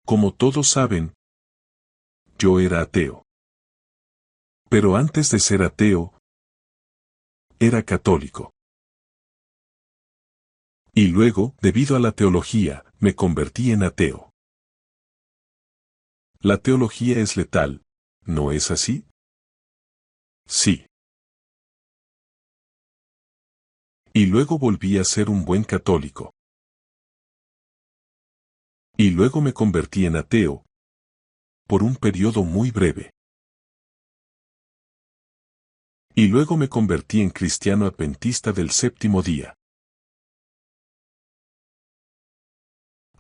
Como todos saben, yo era ateo. Pero antes de ser ateo, era católico. Y luego, debido a la teología, me convertí en ateo. La teología es letal, ¿no es así? Sí. Y luego volví a ser un buen católico. Y luego me convertí en ateo, por un periodo muy breve. Y luego me convertí en cristiano adventista del séptimo día.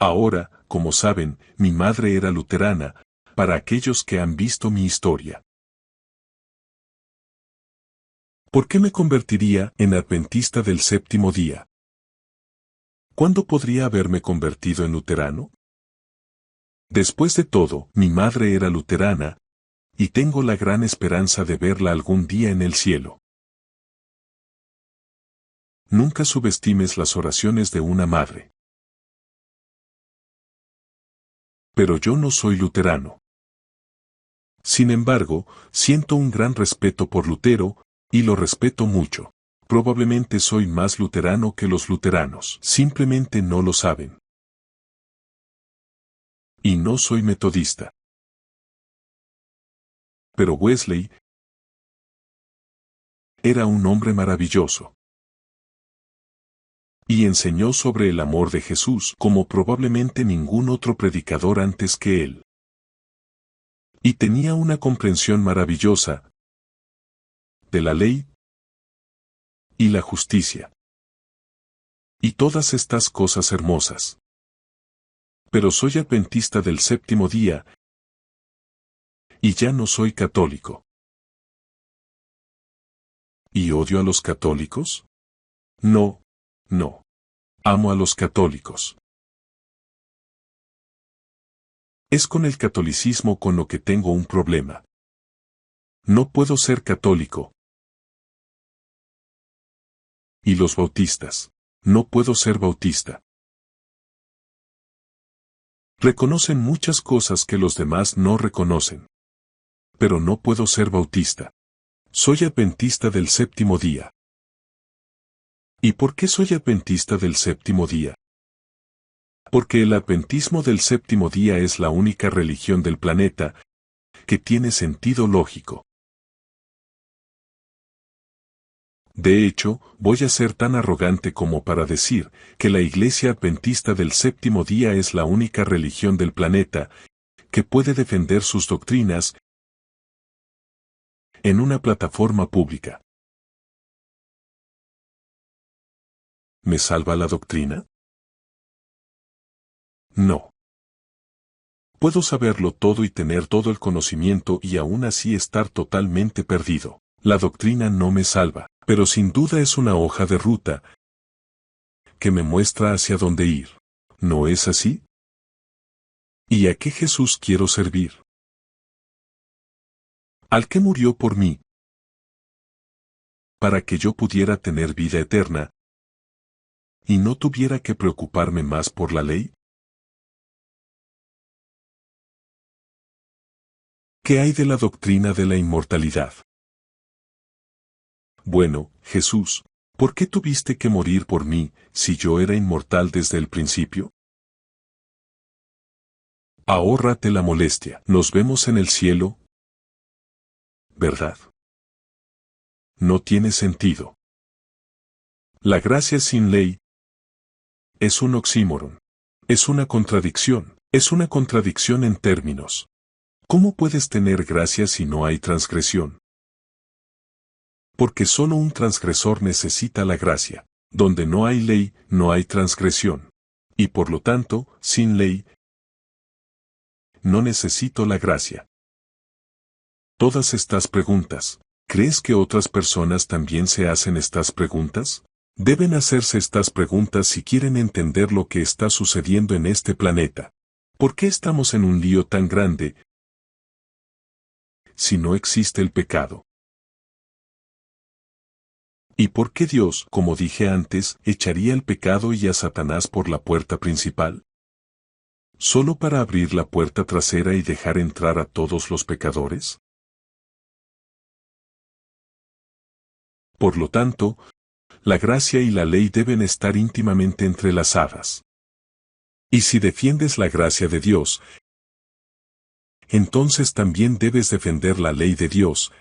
Ahora, como saben, mi madre era luterana, para aquellos que han visto mi historia. ¿Por qué me convertiría en adventista del séptimo día? ¿Cuándo podría haberme convertido en luterano? Después de todo, mi madre era luterana, y tengo la gran esperanza de verla algún día en el cielo. Nunca subestimes las oraciones de una madre. Pero yo no soy luterano. Sin embargo, siento un gran respeto por Lutero, y lo respeto mucho. Probablemente soy más luterano que los luteranos. Simplemente no lo saben. Y no soy metodista. Pero Wesley era un hombre maravilloso. Y enseñó sobre el amor de Jesús como probablemente ningún otro predicador antes que él. Y tenía una comprensión maravillosa de la ley y la justicia. Y todas estas cosas hermosas. Pero soy adventista del séptimo día, y ya no soy católico. ¿Y odio a los católicos? No, no. Amo a los católicos. Es con el catolicismo con lo que tengo un problema. No puedo ser católico. Y los bautistas. No puedo ser bautista. Reconocen muchas cosas que los demás no reconocen. Pero no puedo ser bautista. Soy adventista del séptimo día. ¿Y por qué soy adventista del séptimo día? Porque el adventismo del séptimo día es la única religión del planeta que tiene sentido lógico. De hecho, voy a ser tan arrogante como para decir que la Iglesia Adventista del séptimo día es la única religión del planeta que puede defender sus doctrinas en una plataforma pública. ¿Me salva la doctrina? No. Puedo saberlo todo y tener todo el conocimiento y aún así estar totalmente perdido. La doctrina no me salva, pero sin duda es una hoja de ruta que me muestra hacia dónde ir. ¿No es así? ¿Y a qué Jesús quiero servir? Al que murió por mí, para que yo pudiera tener vida eterna, y no tuviera que preocuparme más por la ley. ¿Qué hay de la doctrina de la inmortalidad? Bueno, Jesús, ¿por qué tuviste que morir por mí, si yo era inmortal desde el principio? Ahórrate la molestia. Nos vemos en el cielo, ¿verdad? No tiene sentido. La gracia sin ley es un oxímoron. Es una contradicción. Es una contradicción en términos. ¿Cómo puedes tener gracia si no hay transgresión? Porque solo un transgresor necesita la gracia. Donde no hay ley, no hay transgresión. Y por lo tanto, sin ley, no necesito la gracia. Todas estas preguntas, ¿crees que otras personas también se hacen estas preguntas? Deben hacerse estas preguntas si quieren entender lo que está sucediendo en este planeta. ¿Por qué estamos en un lío tan grande si no existe el pecado? ¿Y por qué Dios, como dije antes, echaría el pecado y a Satanás por la puerta principal? ¿Solo para abrir la puerta trasera y dejar entrar a todos los pecadores? Por lo tanto, la gracia y la ley deben estar íntimamente entrelazadas. Y si defiendes la gracia de Dios, entonces también debes defender la ley de Dios.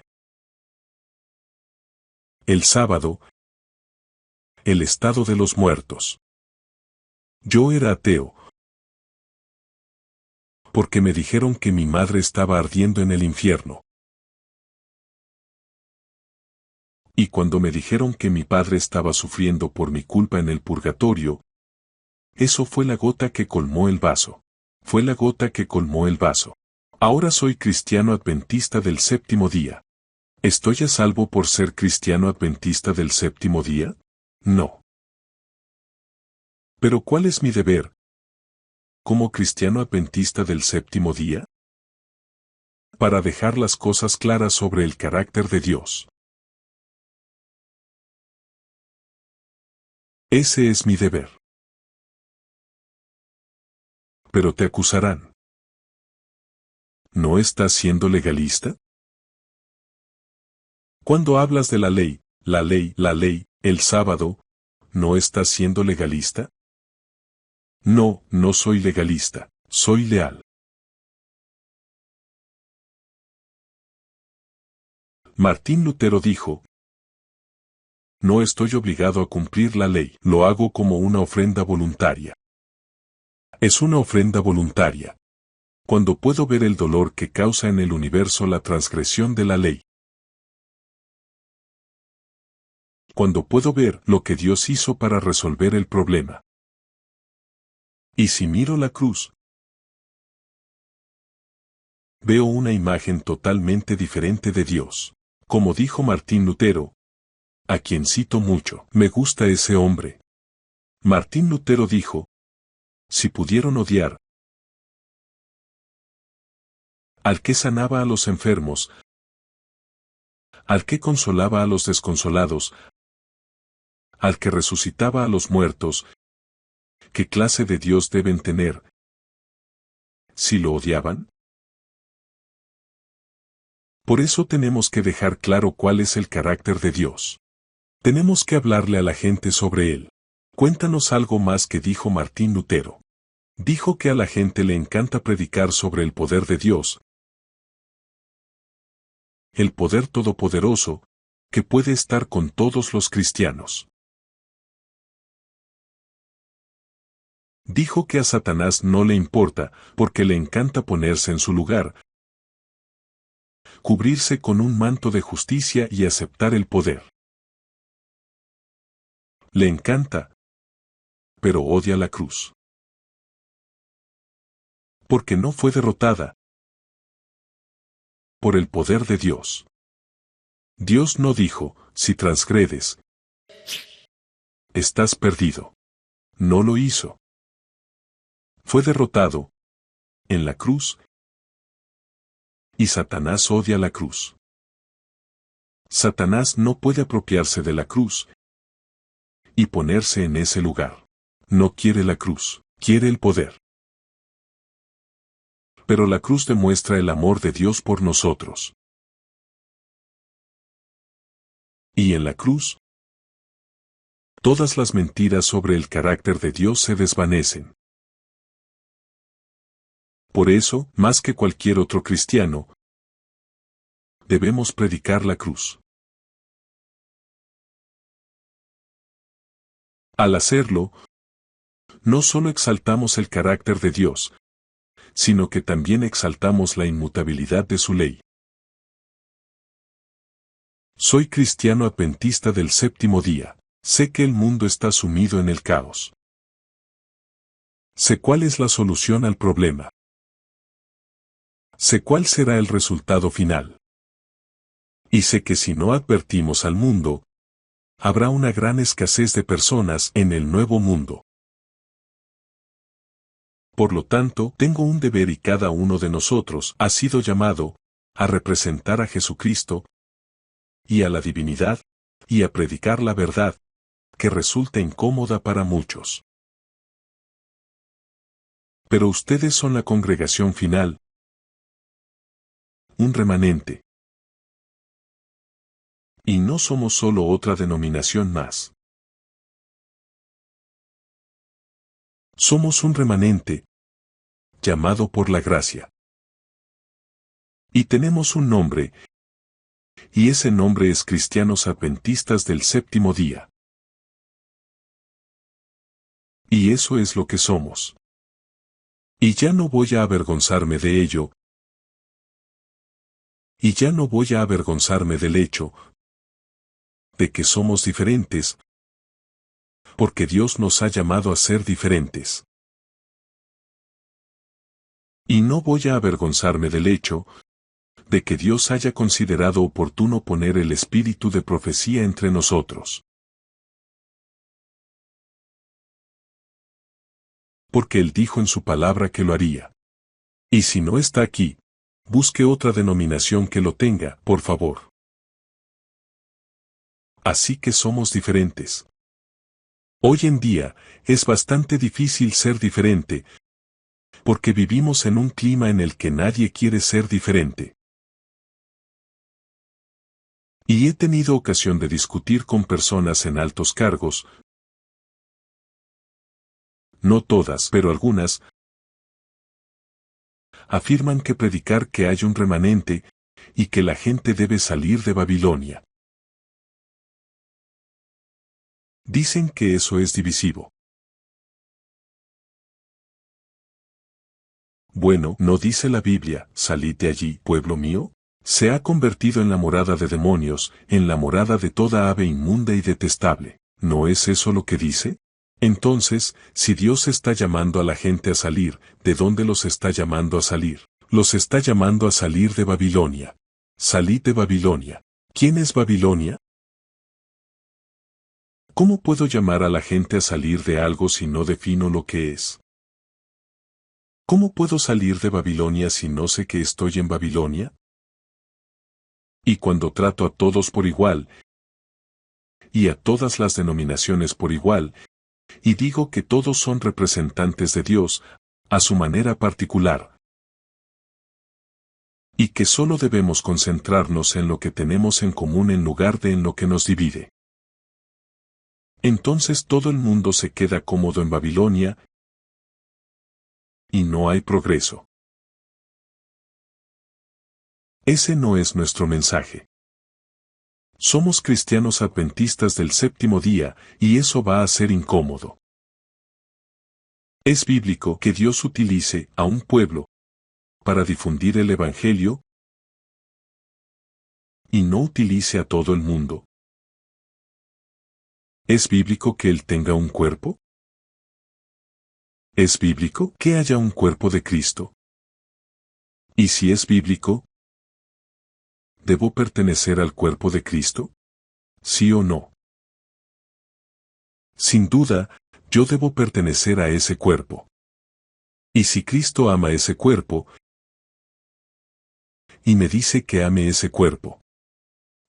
El sábado, el estado de los muertos. Yo era ateo, porque me dijeron que mi madre estaba ardiendo en el infierno. Y cuando me dijeron que mi padre estaba sufriendo por mi culpa en el purgatorio, eso fue la gota que colmó el vaso. Fue la gota que colmó el vaso. Ahora soy cristiano adventista del séptimo día. ¿Estoy a salvo por ser cristiano adventista del séptimo día? No. ¿Pero cuál es mi deber como cristiano adventista del séptimo día? Para dejar las cosas claras sobre el carácter de Dios. Ese es mi deber. Pero te acusarán. ¿No estás siendo legalista? Cuando hablas de la ley, el sábado, ¿no estás siendo legalista? No, no soy legalista, soy leal. Martín Lutero dijo: no estoy obligado a cumplir la ley, lo hago como una ofrenda voluntaria. Es una ofrenda voluntaria. Cuando puedo ver el dolor que causa en el universo la transgresión de la ley. Cuando puedo ver lo que Dios hizo para resolver el problema. Y si miro la cruz, veo una imagen totalmente diferente de Dios. Como dijo Martín Lutero, a quien cito mucho, me gusta ese hombre. Martín Lutero dijo: si pudieron odiar al que sanaba a los enfermos, al que consolaba a los desconsolados, al que resucitaba a los muertos, ¿qué clase de Dios deben tener si lo odiaban? Por eso tenemos que dejar claro cuál es el carácter de Dios. Tenemos que hablarle a la gente sobre él. Cuéntanos algo más que dijo Martín Lutero. Dijo que a la gente le encanta predicar sobre el poder de Dios, el poder todopoderoso, que puede estar con todos los cristianos. Dijo que a Satanás no le importa, porque le encanta ponerse en su lugar, cubrirse con un manto de justicia y aceptar el poder. Le encanta, pero odia la cruz. Porque no fue derrotada por el poder de Dios. Dios no dijo: si transgredes, estás perdido. No lo hizo. Fue derrotado en la cruz, y Satanás odia la cruz. Satanás no puede apropiarse de la cruz y ponerse en ese lugar. No quiere la cruz, quiere el poder. Pero la cruz demuestra el amor de Dios por nosotros. Y en la cruz, todas las mentiras sobre el carácter de Dios se desvanecen. Por eso, más que cualquier otro cristiano, debemos predicar la cruz. Al hacerlo, no solo exaltamos el carácter de Dios, sino que también exaltamos la inmutabilidad de su ley. Soy cristiano adventista del séptimo día. Sé que el mundo está sumido en el caos. Sé cuál es la solución al problema. Sé cuál será el resultado final. Y sé que si no advertimos al mundo, habrá una gran escasez de personas en el nuevo mundo. Por lo tanto, tengo un deber y cada uno de nosotros ha sido llamado a representar a Jesucristo y a la divinidad y a predicar la verdad, que resulta incómoda para muchos. Pero ustedes son la congregación final, un remanente. Y no somos solo otra denominación más. Somos un remanente, llamado por la gracia. Y tenemos un nombre, y ese nombre es Cristianos Adventistas del Séptimo Día. Y eso es lo que somos. Y ya no voy a avergonzarme de ello. Y ya no voy a avergonzarme del hecho de que somos diferentes, porque Dios nos ha llamado a ser diferentes. Y no voy a avergonzarme del hecho de que Dios haya considerado oportuno poner el espíritu de profecía entre nosotros. Porque Él dijo en su palabra que lo haría. Y si no está aquí, busque otra denominación que lo tenga, por favor. Así que somos diferentes. Hoy en día, es bastante difícil ser diferente, porque vivimos en un clima en el que nadie quiere ser diferente. Y he tenido ocasión de discutir con personas en altos cargos, no todas, pero algunas, afirman que predicar que hay un remanente, y que la gente debe salir de Babilonia. Dicen que eso es divisivo. Bueno, ¿no dice la Biblia, salid de allí, pueblo mío? Se ha convertido en la morada de demonios, en la morada de toda ave inmunda y detestable. ¿No es eso lo que dice? Entonces, si Dios está llamando a la gente a salir, ¿de dónde los está llamando a salir? Los está llamando a salir de Babilonia. Salid de Babilonia. ¿Quién es Babilonia? ¿Cómo puedo llamar a la gente a salir de algo si no defino lo que es? ¿Cómo puedo salir de Babilonia si no sé que estoy en Babilonia? Y cuando trato a todos por igual, y a todas las denominaciones por igual, y digo que todos son representantes de Dios, a su manera particular, y que solo debemos concentrarnos en lo que tenemos en común en lugar de en lo que nos divide. Entonces todo el mundo se queda cómodo en Babilonia, y no hay progreso. Ese no es nuestro mensaje. Somos cristianos adventistas del séptimo día, y eso va a ser incómodo. Es bíblico que Dios utilice a un pueblo para difundir el Evangelio y no utilice a todo el mundo. ¿Es bíblico que Él tenga un cuerpo? ¿Es bíblico que haya un cuerpo de Cristo? Y si es bíblico, ¿debo pertenecer al cuerpo de Cristo? ¿Sí o no? Sin duda, yo debo pertenecer a ese cuerpo. Y si Cristo ama ese cuerpo, y me dice que ame ese cuerpo,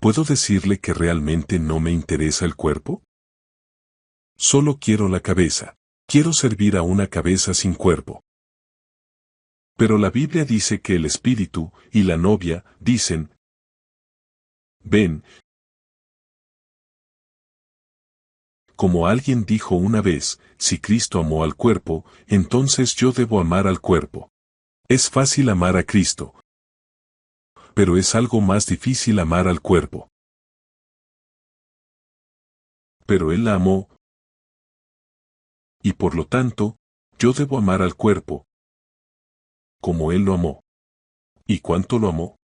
¿puedo decirle que realmente no me interesa el cuerpo? Solo quiero la cabeza. Quiero servir a una cabeza sin cuerpo. Pero la Biblia dice que el espíritu y la novia dicen, ven. Como alguien dijo una vez, si Cristo amó al cuerpo, entonces yo debo amar al cuerpo. Es fácil amar a Cristo, pero es algo más difícil amar al cuerpo. Pero Él la amó, y por lo tanto, yo debo amar al cuerpo, como Él lo amó. ¿Y cuánto lo amó?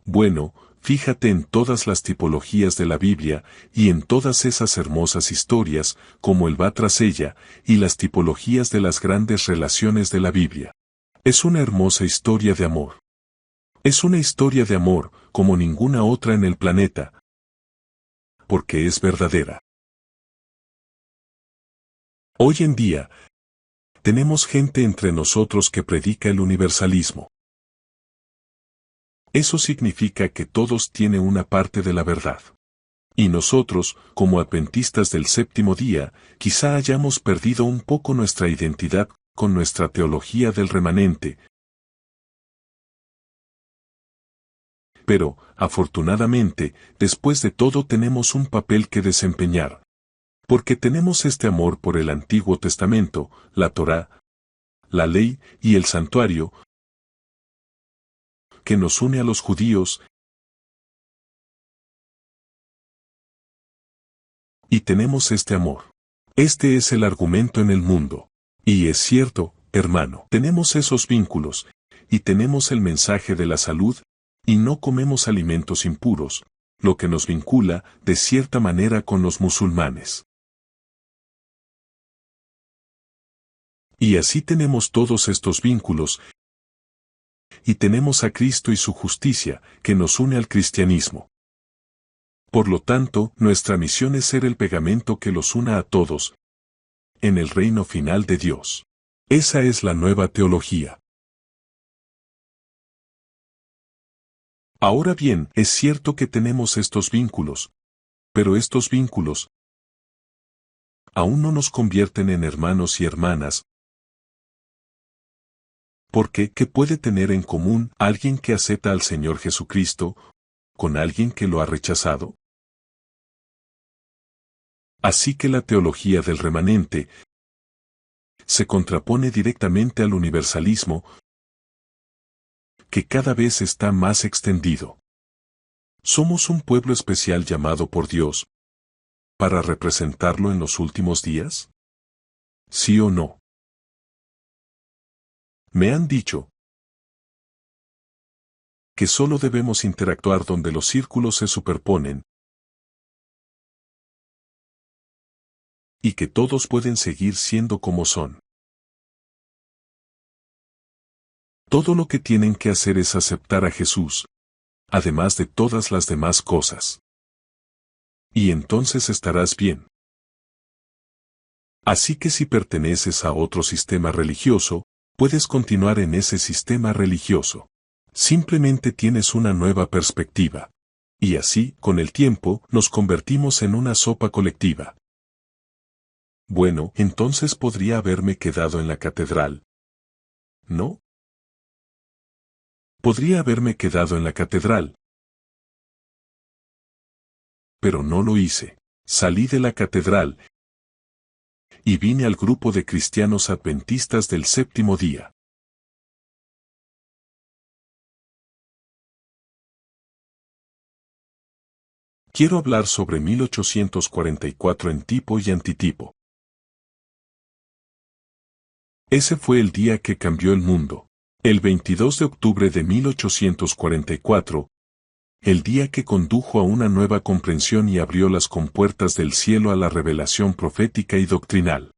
Bueno, fíjate en todas las tipologías de la Biblia, y en todas esas hermosas historias, como Él va tras ella, y las tipologías de las grandes relaciones de la Biblia. Es una hermosa historia de amor. Es una historia de amor, como ninguna otra en el planeta, porque es verdadera. Hoy en día, tenemos gente entre nosotros que predica el universalismo. Eso significa que todos tienen una parte de la verdad. Y nosotros, como adventistas del séptimo día, quizá hayamos perdido un poco nuestra identidad con nuestra teología del remanente. Pero, afortunadamente, después de todo tenemos un papel que desempeñar. Porque tenemos este amor por el Antiguo Testamento, la Torá, la ley y el santuario, que nos une a los judíos, y tenemos este amor. Este es el argumento en el mundo. Y es cierto, hermano, tenemos esos vínculos, y tenemos el mensaje de la salud, y no comemos alimentos impuros, lo que nos vincula, de cierta manera, con los musulmanes. Y así tenemos todos estos vínculos, y tenemos a Cristo y su justicia, que nos une al cristianismo. Por lo tanto, nuestra misión es ser el pegamento que los una a todos, en el reino final de Dios. Esa es la nueva teología. Ahora bien, es cierto que tenemos estos vínculos, pero estos vínculos aún no nos convierten en hermanos y hermanas. Porque, ¿qué puede tener en común alguien que acepta al Señor Jesucristo con alguien que lo ha rechazado? Así que la teología del remanente se contrapone directamente al universalismo, que cada vez está más extendido. ¿Somos un pueblo especial llamado por Dios para representarlo en los últimos días? ¿Sí o no? Me han dicho que solo debemos interactuar donde los círculos se superponen y que todos pueden seguir siendo como son. Todo lo que tienen que hacer es aceptar a Jesús, además de todas las demás cosas. Y entonces estarás bien. Así que si perteneces a otro sistema religioso, puedes continuar en ese sistema religioso. Simplemente tienes una nueva perspectiva. Y así, con el tiempo, nos convertimos en una sopa colectiva. Bueno, entonces podría haberme quedado en la catedral, ¿no? Podría haberme quedado en la catedral. Pero no lo hice. Salí de la catedral y vine al grupo de cristianos adventistas del séptimo día. Quiero hablar sobre 1844 en tipo y antitipo. Ese fue el día que cambió el mundo. El 22 de octubre de 1844, el día que condujo a una nueva comprensión y abrió las compuertas del cielo a la revelación profética y doctrinal.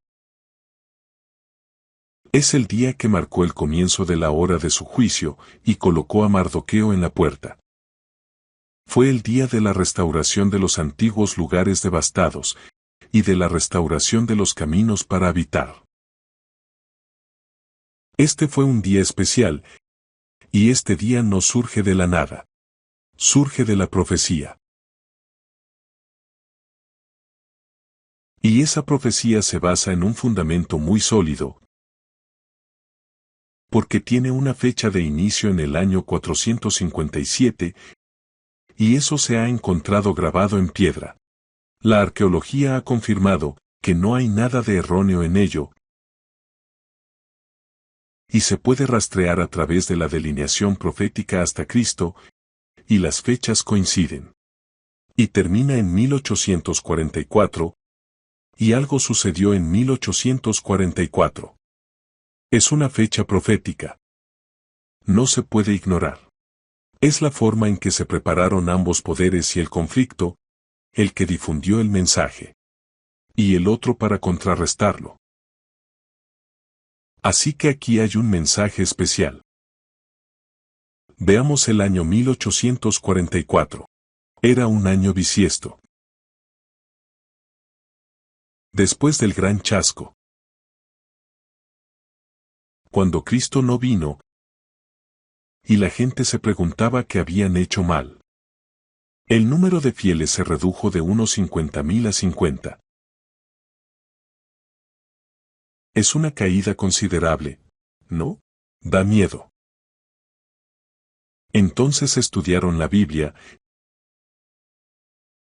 Es el día que marcó el comienzo de la hora de su juicio y colocó a Mardoqueo en la puerta. Fue el día de la restauración de los antiguos lugares devastados y de la restauración de los caminos para habitar. Este fue un día especial, y este día no surge de la nada. Surge de la profecía. Y esa profecía se basa en un fundamento muy sólido, porque tiene una fecha de inicio en el año 457, y eso se ha encontrado grabado en piedra. La arqueología ha confirmado que no hay nada de erróneo en ello, y se puede rastrear a través de la delineación profética hasta Cristo, y las fechas coinciden. Y termina en 1844, y algo sucedió en 1844. Es una fecha profética. No se puede ignorar. Es la forma en que se prepararon ambos poderes y el conflicto, el que difundió el mensaje, y el otro para contrarrestarlo. Así que aquí hay un mensaje especial. Veamos el año 1844. Era un año bisiesto. Después del gran chasco. Cuando Cristo no vino, y la gente se preguntaba qué habían hecho mal. El número de fieles se redujo de unos 50.000 a 50. Es una caída considerable, ¿no? Da miedo. Entonces estudiaron la Biblia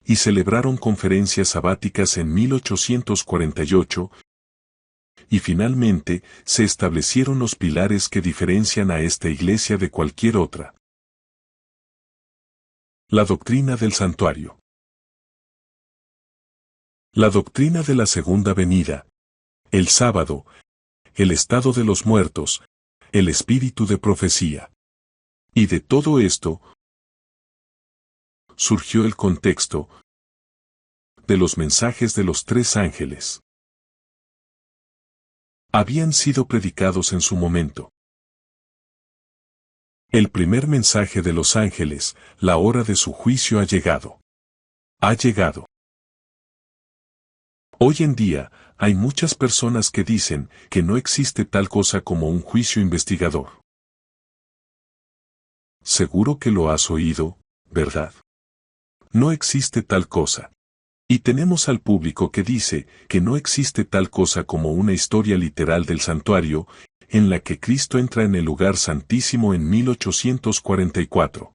y celebraron conferencias sabáticas en 1848, y finalmente se establecieron los pilares que diferencian a esta iglesia de cualquier otra. La doctrina del santuario. La doctrina de la segunda venida, el sábado, el estado de los muertos, el espíritu de profecía. Y de todo esto surgió el contexto de los mensajes de los tres ángeles. Habían sido predicados en su momento. El primer mensaje de los ángeles, la hora de su juicio ha llegado. Ha llegado. Hoy en día, hay muchas personas que dicen que no existe tal cosa como un juicio investigador. Seguro que lo has oído, ¿verdad? No existe tal cosa. Y tenemos al público que dice que no existe tal cosa como una historia literal del santuario, en la que Cristo entra en el lugar santísimo en 1844.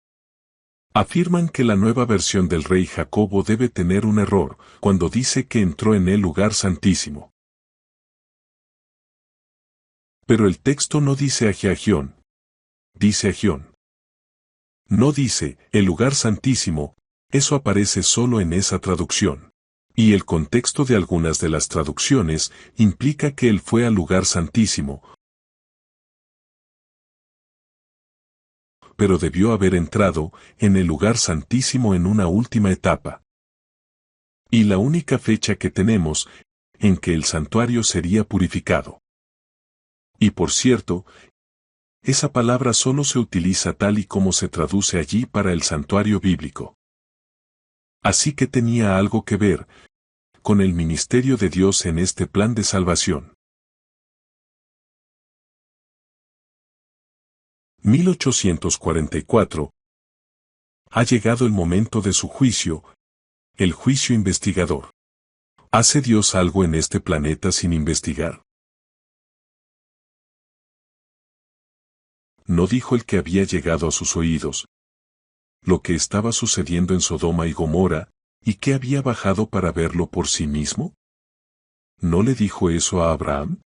Afirman que la nueva versión del rey Jacobo debe tener un error cuando dice que entró en el lugar santísimo. Pero el texto no dice Agiagión. Dice Agión. No dice el lugar santísimo, eso aparece solo en esa traducción. Y el contexto de algunas de las traducciones implica que él fue al lugar santísimo, pero debió haber entrado en el lugar santísimo en una última etapa. Y la única fecha que tenemos en que el santuario sería purificado. Y por cierto, esa palabra solo se utiliza tal y como se traduce allí para el santuario bíblico. Así que tenía algo que ver con el ministerio de Dios en este plan de salvación. 1844. Ha llegado el momento de su juicio, el juicio investigador. ¿Hace Dios algo en este planeta sin investigar? ¿No dijo el que había llegado a sus oídos lo que estaba sucediendo en Sodoma y Gomorra, y que había bajado para verlo por sí mismo? ¿No le dijo eso a Abraham?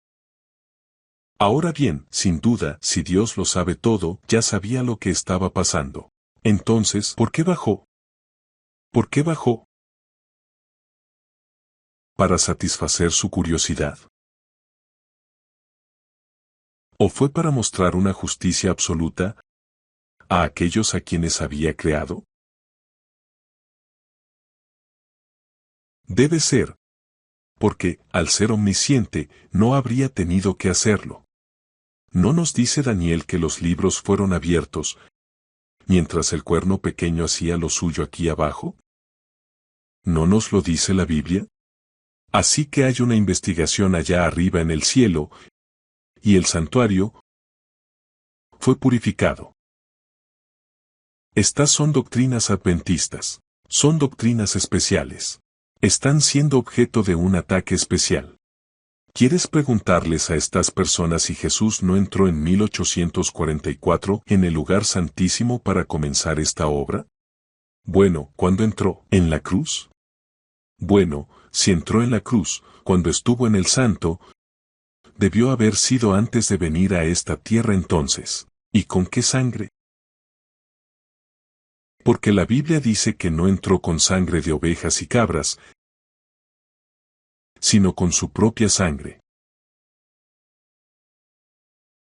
Ahora bien, sin duda, si Dios lo sabe todo, ya sabía lo que estaba pasando. Entonces, ¿por qué bajó? ¿Por qué bajó? ¿Para satisfacer su curiosidad? ¿O fue para mostrar una justicia absoluta a aquellos a quienes había creado? Debe ser, porque, al ser omnisciente, no habría tenido que hacerlo. ¿No nos dice Daniel que los libros fueron abiertos, mientras el cuerno pequeño hacía lo suyo aquí abajo? ¿No nos lo dice la Biblia? Así que hay una investigación allá arriba en el cielo, y el santuario fue purificado. Estas son doctrinas adventistas. Son doctrinas especiales. Están siendo objeto de un ataque especial. ¿Quieres preguntarles a estas personas si Jesús no entró en 1844 en el lugar santísimo para comenzar esta obra? Bueno, ¿cuándo entró? ¿En la cruz? Bueno, si entró en la cruz, cuando estuvo en el santo, debió haber sido antes de venir a esta tierra entonces. ¿Y con qué sangre? Porque la Biblia dice que no entró con sangre de ovejas y cabras, sino con su propia sangre.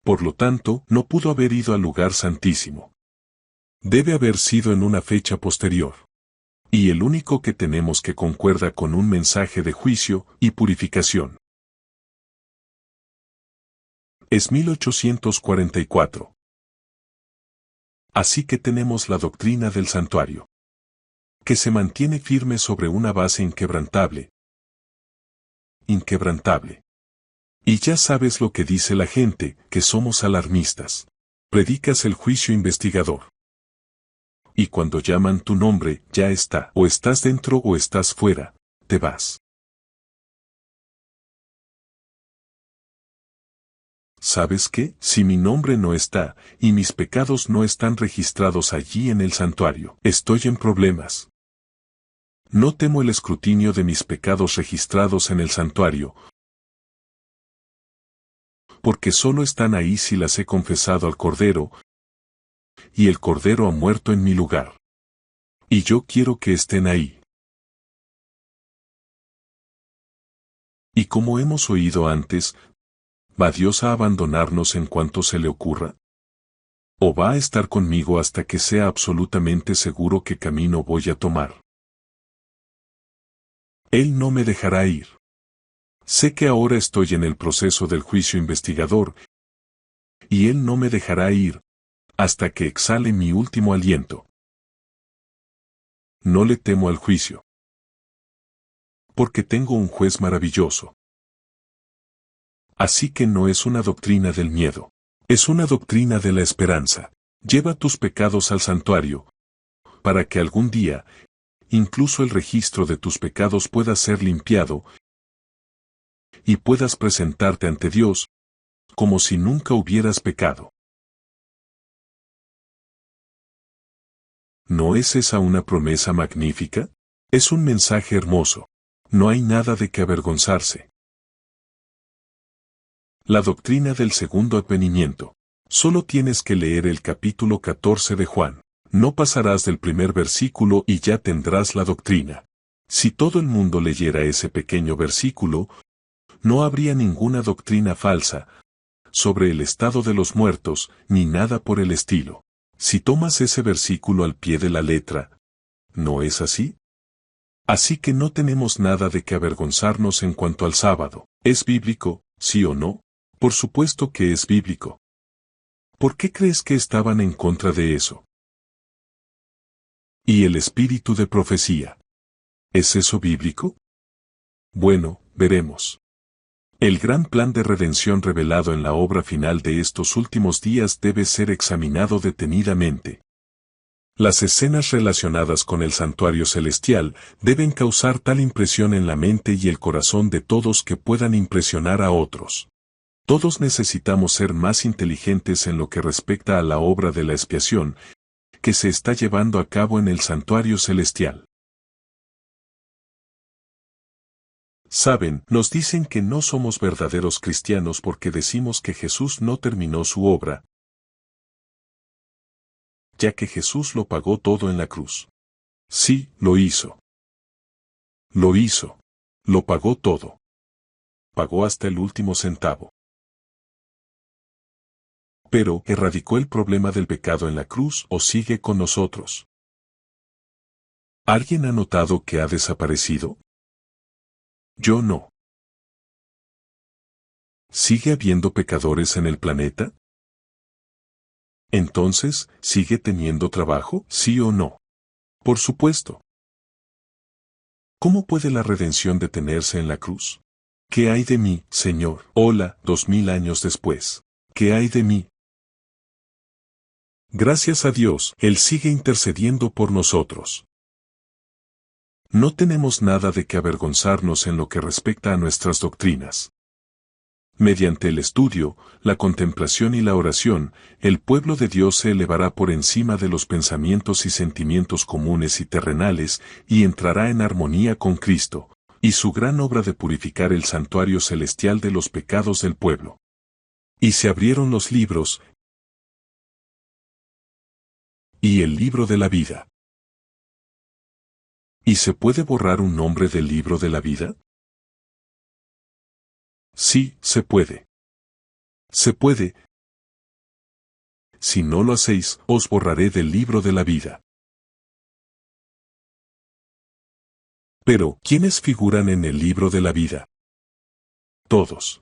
Por lo tanto, no pudo haber ido al lugar santísimo. Debe haber sido en una fecha posterior. Y el único que tenemos que concuerda con un mensaje de juicio y purificación es 1844. Así que tenemos la doctrina del santuario, que se mantiene firme sobre una base inquebrantable. Inquebrantable. Y ya sabes lo que dice la gente, que somos alarmistas. Predicas el juicio investigador. y cuando llaman tu nombre, ya está. O estás dentro o estás fuera, te vas. ¿Sabes qué? Si mi nombre no está, y mis pecados no están registrados allí en el santuario, estoy en problemas. No temo el escrutinio de mis pecados registrados en el santuario, porque solo están ahí si las he confesado al Cordero, y el Cordero ha muerto en mi lugar. Y yo quiero que estén ahí. Y como hemos oído antes, ¿va Dios a abandonarnos en cuanto se le ocurra? ¿O va a estar conmigo hasta que sea absolutamente seguro qué camino voy a tomar? Él no me dejará ir. Sé que ahora estoy en el proceso del juicio investigador, y Él no me dejará ir hasta que exhale mi último aliento. No le temo al juicio, porque tengo un juez maravilloso. Así que no es una doctrina del miedo, es una doctrina de la esperanza. Lleva tus pecados al santuario, para que algún día, incluso el registro de tus pecados pueda ser limpiado, y puedas presentarte ante Dios, como si nunca hubieras pecado. ¿No es esa una promesa magnífica? Es un mensaje hermoso. No hay nada de qué avergonzarse. La doctrina del segundo advenimiento. Solo tienes que leer el capítulo 14 de Juan. No pasarás del primer versículo y ya tendrás la doctrina. Si todo el mundo leyera ese pequeño versículo, no habría ninguna doctrina falsa sobre el estado de los muertos, ni nada por el estilo. Si tomas ese versículo al pie de la letra, ¿no es así? Así que no tenemos nada de qué avergonzarnos en cuanto al sábado. ¿Es bíblico, sí o no? Por supuesto que es bíblico. ¿Por qué crees que estaban en contra de eso? ¿Y el espíritu de profecía? ¿Es eso bíblico? Bueno, veremos. El gran plan de redención revelado en la obra final de estos últimos días debe ser examinado detenidamente. Las escenas relacionadas con el santuario celestial deben causar tal impresión en la mente y el corazón de todos que puedan impresionar a otros. Todos necesitamos ser más inteligentes en lo que respecta a la obra de la expiación que se está llevando a cabo en el santuario celestial. Saben, nos dicen que no somos verdaderos cristianos porque decimos que Jesús no terminó su obra, ya que Jesús lo pagó todo en la cruz. Sí, lo hizo. Lo hizo. Lo pagó todo. Pagó hasta el último centavo. Pero, ¿erradicó el problema del pecado en la cruz o sigue con nosotros? ¿Alguien ha notado que ha desaparecido? Yo no. ¿Sigue habiendo pecadores en el planeta? Entonces, ¿sigue teniendo trabajo, sí o no? Por supuesto. ¿Cómo puede la redención detenerse en la cruz? ¿Qué hay de mí, Señor? Hola, 2000 años después. ¿Qué hay de mí? Gracias a Dios, Él sigue intercediendo por nosotros. No tenemos nada de qué avergonzarnos en lo que respecta a nuestras doctrinas. Mediante el estudio, la contemplación y la oración, el pueblo de Dios se elevará por encima de los pensamientos y sentimientos comunes y terrenales, y entrará en armonía con Cristo, y su gran obra de purificar el santuario celestial de los pecados del pueblo. Y se abrieron los libros, y el libro de la vida. ¿Y se puede borrar un nombre del libro de la vida? Sí, se puede. Se puede. Si no lo hacéis, os borraré del libro de la vida. Pero, ¿quiénes figuran en el libro de la vida? Todos.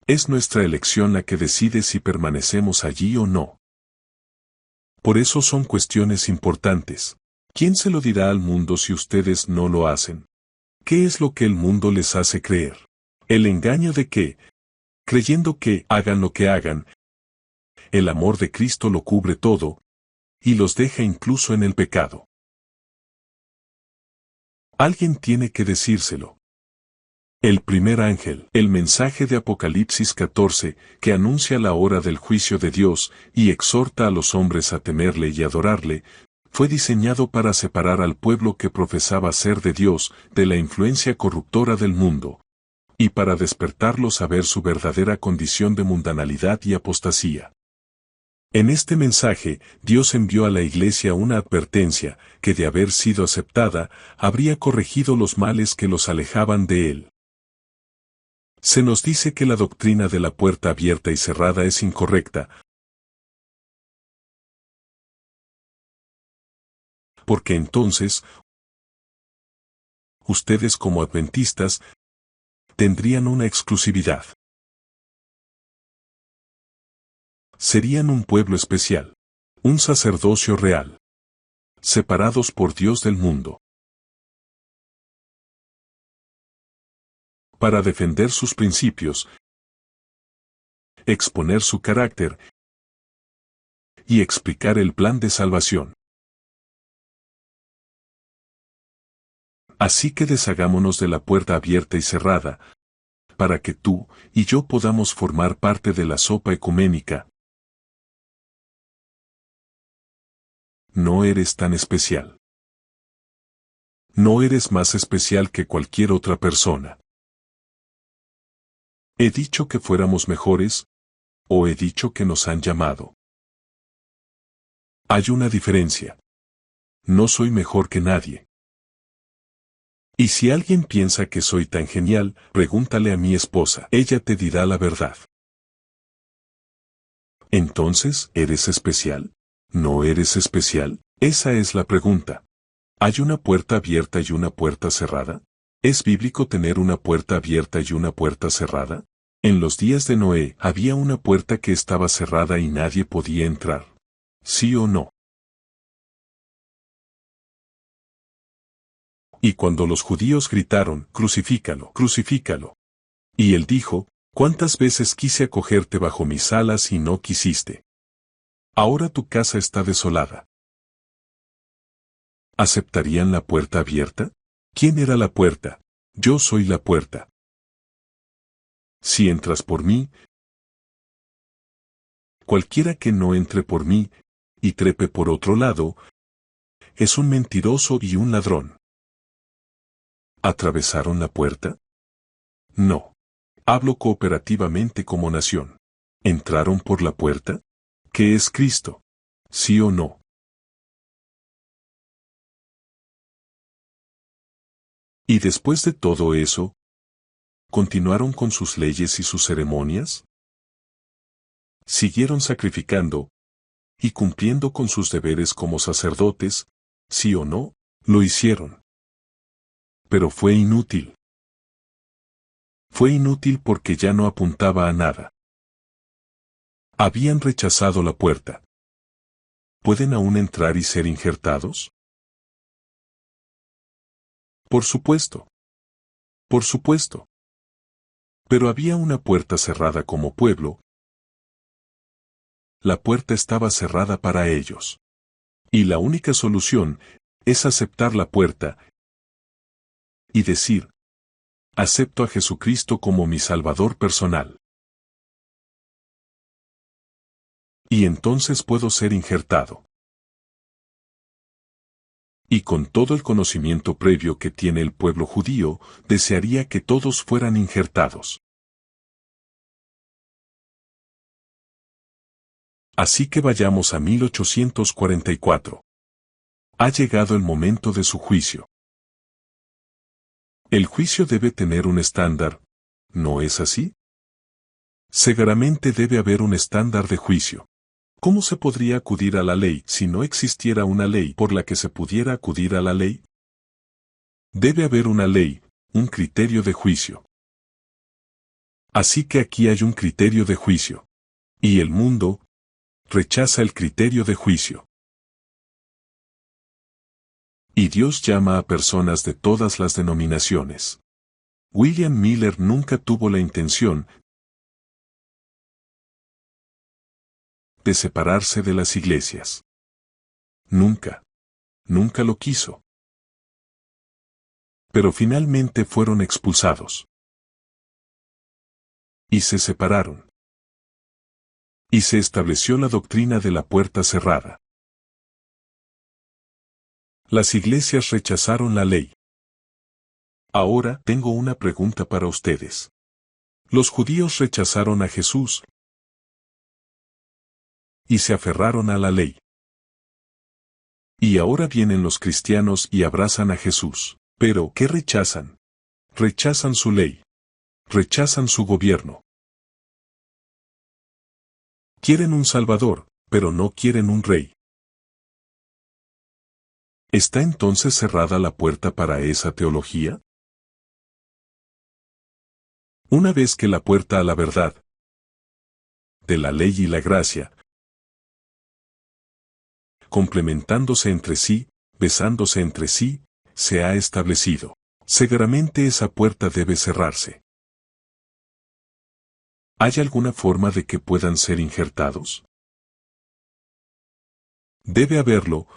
Es nuestra elección la que decide si permanecemos allí o no. Por eso son cuestiones importantes. ¿Quién se lo dirá al mundo si ustedes no lo hacen? ¿Qué es lo que el mundo les hace creer? El engaño de que, creyendo que hagan lo que hagan, el amor de Cristo lo cubre todo, y los deja incluso en el pecado. Alguien tiene que decírselo. El primer ángel, el mensaje de Apocalipsis 14, que anuncia la hora del juicio de Dios y exhorta a los hombres a temerle y adorarle, fue diseñado para separar al pueblo que profesaba ser de Dios de la influencia corruptora del mundo, y para despertarlos a ver su verdadera condición de mundanalidad y apostasía. En este mensaje, Dios envió a la Iglesia una advertencia que de haber sido aceptada, habría corregido los males que los alejaban de Él. Se nos dice que la doctrina de la puerta abierta y cerrada es incorrecta, porque entonces, ustedes como adventistas, tendrían una exclusividad. Serían un pueblo especial, un sacerdocio real, separados por Dios del mundo, para defender sus principios, exponer su carácter y explicar el plan de salvación. Así que deshagámonos de la puerta abierta y cerrada, para que tú y yo podamos formar parte de la sopa ecuménica. No eres tan especial. No eres más especial que cualquier otra persona. ¿He dicho que fuéramos mejores? ¿O he dicho que nos han llamado? Hay una diferencia. No soy mejor que nadie. Y si alguien piensa que soy tan genial, pregúntale a mi esposa. Ella te dirá la verdad. Entonces, ¿eres especial? ¿No eres especial? Esa es la pregunta. ¿Hay una puerta abierta y una puerta cerrada? ¿Es bíblico tener una puerta abierta y una puerta cerrada? En los días de Noé había una puerta que estaba cerrada y nadie podía entrar. ¿Sí o no? Y cuando los judíos gritaron, «Crucifícalo, crucifícalo». Y él dijo, «¿Cuántas veces quise acogerte bajo mis alas y no quisiste? Ahora tu casa está desolada». ¿Aceptarían la puerta abierta? ¿Quién era la puerta? Yo soy la puerta. Si entras por mí, cualquiera que no entre por mí, y trepe por otro lado, es un mentiroso y un ladrón. ¿Atravesaron la puerta? No. Hablo cooperativamente como nación. ¿Entraron por la puerta? ¿Qué es Cristo? ¿Sí o no? Y después de todo eso, ¿continuaron con sus leyes y sus ceremonias? ¿Siguieron sacrificando y cumpliendo con sus deberes como sacerdotes? ¿Sí o no? Lo hicieron. Pero fue inútil. Fue inútil porque ya no apuntaba a nada. Habían rechazado la puerta. ¿Pueden aún entrar y ser injertados? Por supuesto. Por supuesto. Pero había una puerta cerrada como pueblo. La puerta estaba cerrada para ellos. Y la única solución es aceptar la puerta y decir, acepto a Jesucristo como mi Salvador personal. Y entonces puedo ser injertado. Y con todo el conocimiento previo que tiene el pueblo judío, desearía que todos fueran injertados. Así que vayamos a 1844. Ha llegado el momento de su juicio. El juicio debe tener un estándar, ¿no es así? Seguramente debe haber un estándar de juicio. ¿Cómo se podría acudir a la ley si no existiera una ley por la que se pudiera acudir a la ley? Debe haber una ley, un criterio de juicio. Así que aquí hay un criterio de juicio. Y el mundo rechaza el criterio de juicio. Y Dios llama a personas de todas las denominaciones. William Miller nunca tuvo la intención de separarse de las iglesias. Nunca. Nunca lo quiso. Pero finalmente fueron expulsados. Y se separaron. Y se estableció la doctrina de la puerta cerrada. Las iglesias rechazaron la ley. Ahora tengo una pregunta para ustedes. Los judíos rechazaron a Jesús y se aferraron a la ley. Y ahora vienen los cristianos y abrazan a Jesús. Pero, ¿qué rechazan? Rechazan su ley. Rechazan su gobierno. Quieren un Salvador, pero no quieren un rey. ¿Está entonces cerrada la puerta para esa teología? Una vez que la puerta a la verdad, de la ley y la gracia, complementándose entre sí, besándose entre sí, se ha establecido, severamente esa puerta debe cerrarse. ¿Hay alguna forma de que puedan ser injertados? Debe haberlo.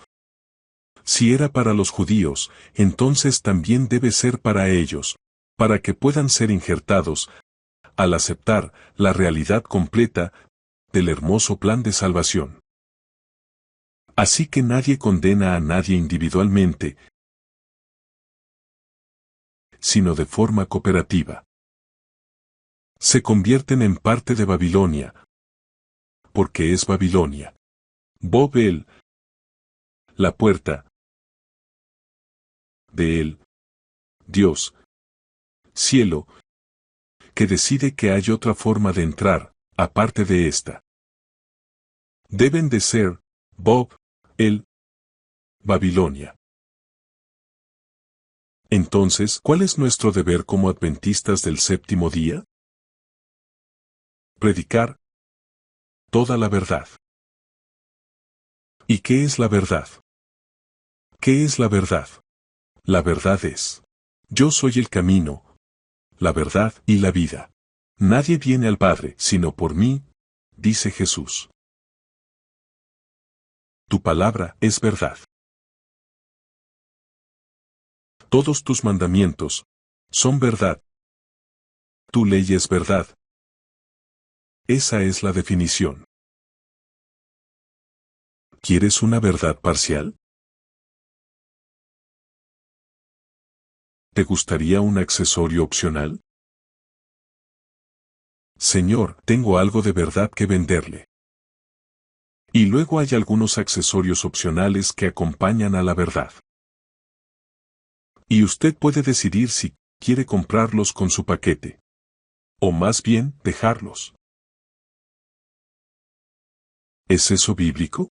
Si era para los judíos, entonces también debe ser para ellos, para que puedan ser injertados, al aceptar la realidad completa del hermoso plan de salvación. Así que nadie condena a nadie individualmente, sino de forma cooperativa. Se convierten en parte de Babilonia, porque es Babilonia. Bob la puerta de él, Dios, cielo, que decide que hay otra forma de entrar, aparte de esta. Deben de ser, Bob, Babilonia. Entonces, ¿cuál es nuestro deber como adventistas del séptimo día? Predicar toda la verdad. ¿Y qué es la verdad? ¿Qué es la verdad? La verdad es: yo soy el camino, la verdad y la vida. Nadie viene al Padre sino por mí, dice Jesús. Tu palabra es verdad. Todos tus mandamientos son verdad. Tu ley es verdad. Esa es la definición. ¿Quieres una verdad parcial? ¿Te gustaría un accesorio opcional? Señor, tengo algo de verdad que venderle. Y luego hay algunos accesorios opcionales que acompañan a la verdad. Y usted puede decidir si quiere comprarlos con su paquete. O más bien, dejarlos. ¿Es eso bíblico?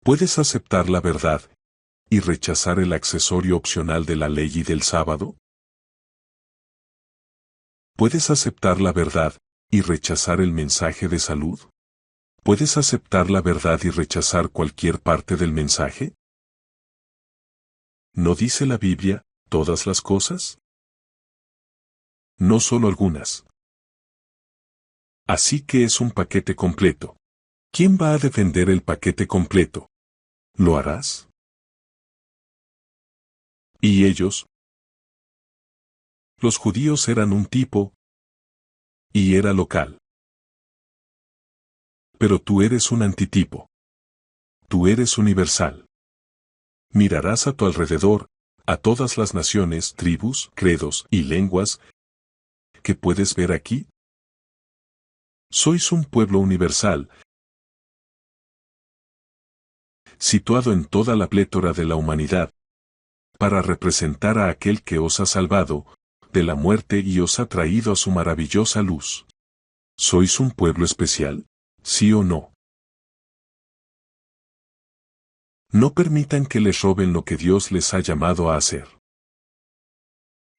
¿Puedes aceptar la verdad y rechazar el accesorio opcional de la ley y del sábado? ¿Puedes aceptar la verdad y rechazar el mensaje de salud? ¿Puedes aceptar la verdad y rechazar cualquier parte del mensaje? ¿No dice la Biblia todas las cosas? No solo algunas. Así que es un paquete completo. ¿Quién va a defender el paquete completo? ¿Lo harás? ¿Y ellos? Los judíos eran un tipo, y era local. Pero tú eres un antitipo. Tú eres universal. Mirarás a tu alrededor, a todas las naciones, tribus, credos y lenguas que puedes ver aquí. Sois un pueblo universal, situado en toda la plétora de la humanidad, para representar a aquel que os ha salvado de la muerte y os ha traído a su maravillosa luz. ¿Sois un pueblo especial? ¿Sí o no? No permitan que les roben lo que Dios les ha llamado a hacer.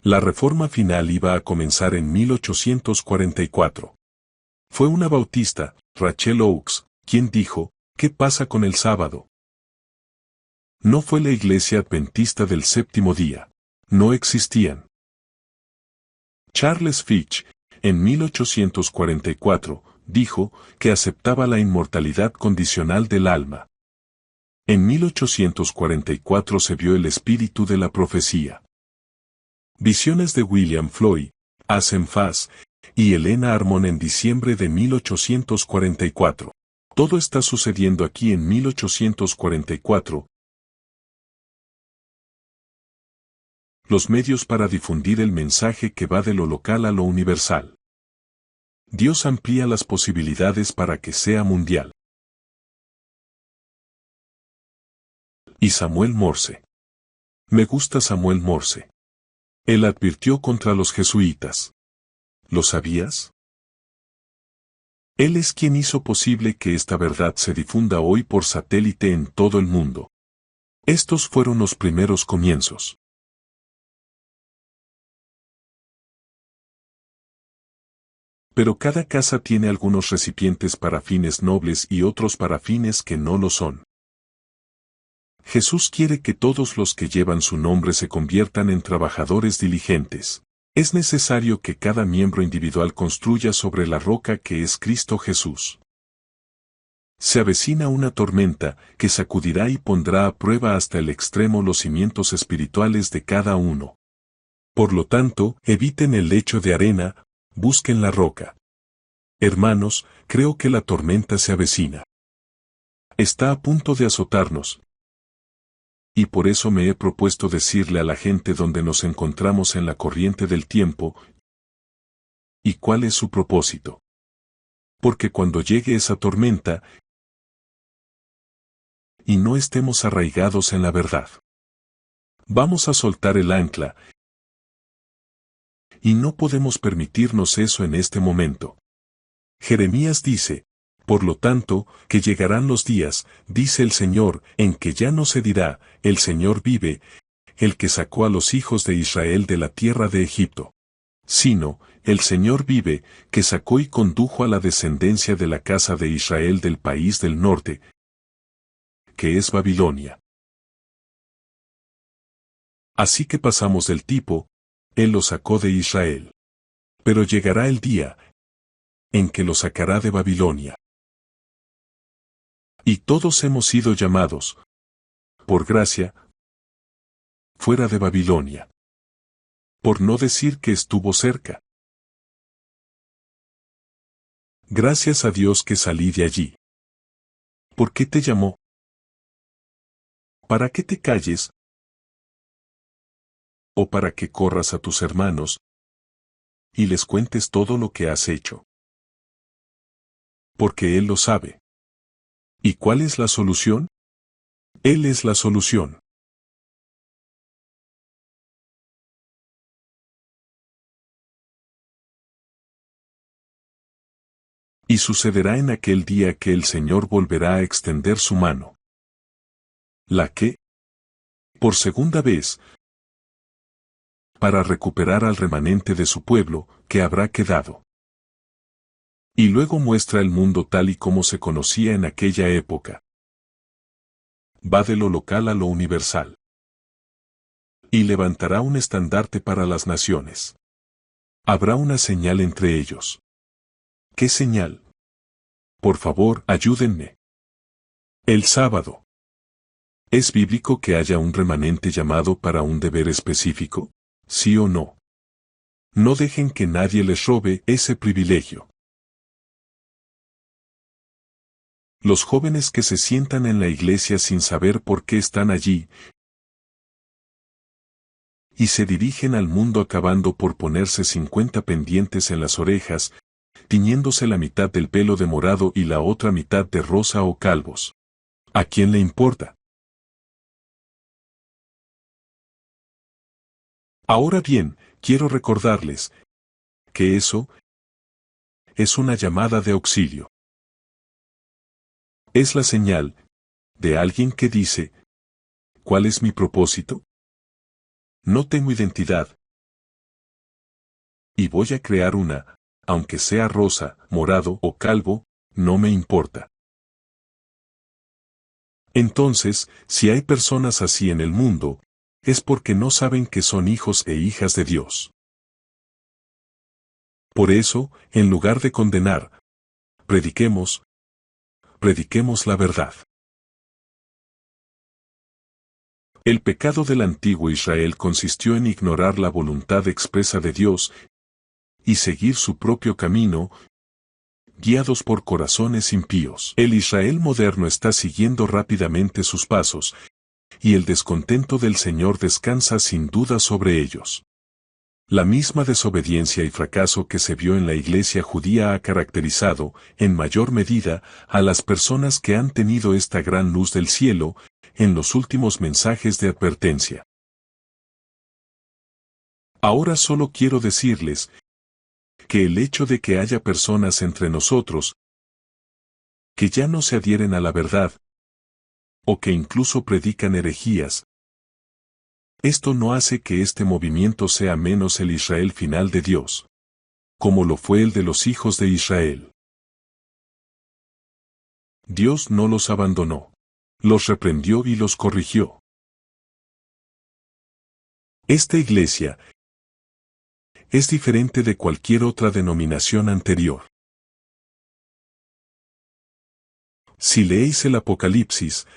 La reforma final iba a comenzar en 1844. Fue una bautista, Rachel Oakes, quien dijo: ¿qué pasa con el sábado? No fue la Iglesia Adventista del Séptimo Día. No existían. Charles Fitch, en 1844, dijo que aceptaba la inmortalidad condicional del alma. En 1844 se vio el espíritu de la profecía. Visiones de William Floyd, Asen Faz y Elena Armon en diciembre de 1844. Todo está sucediendo aquí en 1844. Los medios para difundir el mensaje que va de lo local a lo universal. Dios amplía las posibilidades para que sea mundial. Y Samuel Morse. Me gusta Samuel Morse. Él advirtió contra los jesuitas. ¿Lo sabías? Él es quien hizo posible que esta verdad se difunda hoy por satélite en todo el mundo. Estos fueron los primeros comienzos. Pero cada casa tiene algunos recipientes para fines nobles y otros para fines que no lo son. Jesús quiere que todos los que llevan su nombre se conviertan en trabajadores diligentes. Es necesario que cada miembro individual construya sobre la roca que es Cristo Jesús. Se avecina una tormenta que sacudirá y pondrá a prueba hasta el extremo los cimientos espirituales de cada uno. Por lo tanto, eviten el lecho de arena, busquen la roca. Hermanos, creo que la tormenta se avecina. Está a punto de azotarnos. Y por eso me he propuesto decirle a la gente dónde nos encontramos en la corriente del tiempo y cuál es su propósito. Porque cuando llegue esa tormenta y no estemos arraigados en la verdad, vamos a soltar el ancla. Y no podemos permitirnos eso en este momento. Jeremías dice, por lo tanto, que llegarán los días, dice el Señor, en que ya no se dirá, el Señor vive, el que sacó a los hijos de Israel de la tierra de Egipto. Sino, el Señor vive, que sacó y condujo a la descendencia de la casa de Israel del país del norte, que es Babilonia. Así que pasamos del tipo, Él lo sacó de Israel. Pero llegará el día en que lo sacará de Babilonia. Y todos hemos sido llamados, por gracia, fuera de Babilonia. Por no decir que estuvo cerca. Gracias a Dios que salí de allí. ¿Por qué te llamó? ¿Para qué te calles? ¿O para que corras a tus hermanos y les cuentes todo lo que has hecho? Porque Él lo sabe. ¿Y cuál es la solución? Él es la solución. Y sucederá en aquel día que el Señor volverá a extender su mano. ¿La qué? Por segunda vez, para recuperar al remanente de su pueblo, que habrá quedado. Y luego muestra el mundo tal y como se conocía en aquella época. Va de lo local a lo universal. Y levantará un estandarte para las naciones. Habrá una señal entre ellos. ¿Qué señal? Por favor, ayúdenme. El sábado. ¿Es bíblico que haya un remanente llamado para un deber específico? ¿Sí o no? No dejen que nadie les robe ese privilegio. Los jóvenes que se sientan en la iglesia sin saber por qué están allí y se dirigen al mundo acabando por ponerse 50 pendientes en las orejas, tiñéndose la mitad del pelo de morado y la otra mitad de rosa o calvos. ¿A quién le importa? Ahora bien, quiero recordarles que eso es una llamada de auxilio. Es la señal de alguien que dice, ¿cuál es mi propósito? No tengo identidad. Y voy a crear una, aunque sea rosa, morado o calvo, no me importa. Entonces, si hay personas así en el mundo, es porque no saben que son hijos e hijas de Dios. Por eso, en lugar de condenar, prediquemos la verdad. El pecado del antiguo Israel consistió en ignorar la voluntad expresa de Dios y seguir su propio camino, guiados por corazones impíos. El Israel moderno está siguiendo rápidamente sus pasos, y el descontento del Señor descansa sin duda sobre ellos. La misma desobediencia y fracaso que se vio en la iglesia judía ha caracterizado, en mayor medida, a las personas que han tenido esta gran luz del cielo, en los últimos mensajes de advertencia. Ahora solo quiero decirles que el hecho de que haya personas entre nosotros que ya no se adhieren a la verdad, o que incluso predican herejías, esto no hace que este movimiento sea menos el Israel final de Dios, como lo fue el de los hijos de Israel. Dios no los abandonó, los reprendió y los corrigió. Esta iglesia es diferente de cualquier otra denominación anterior. Si leéis el Apocalipsis,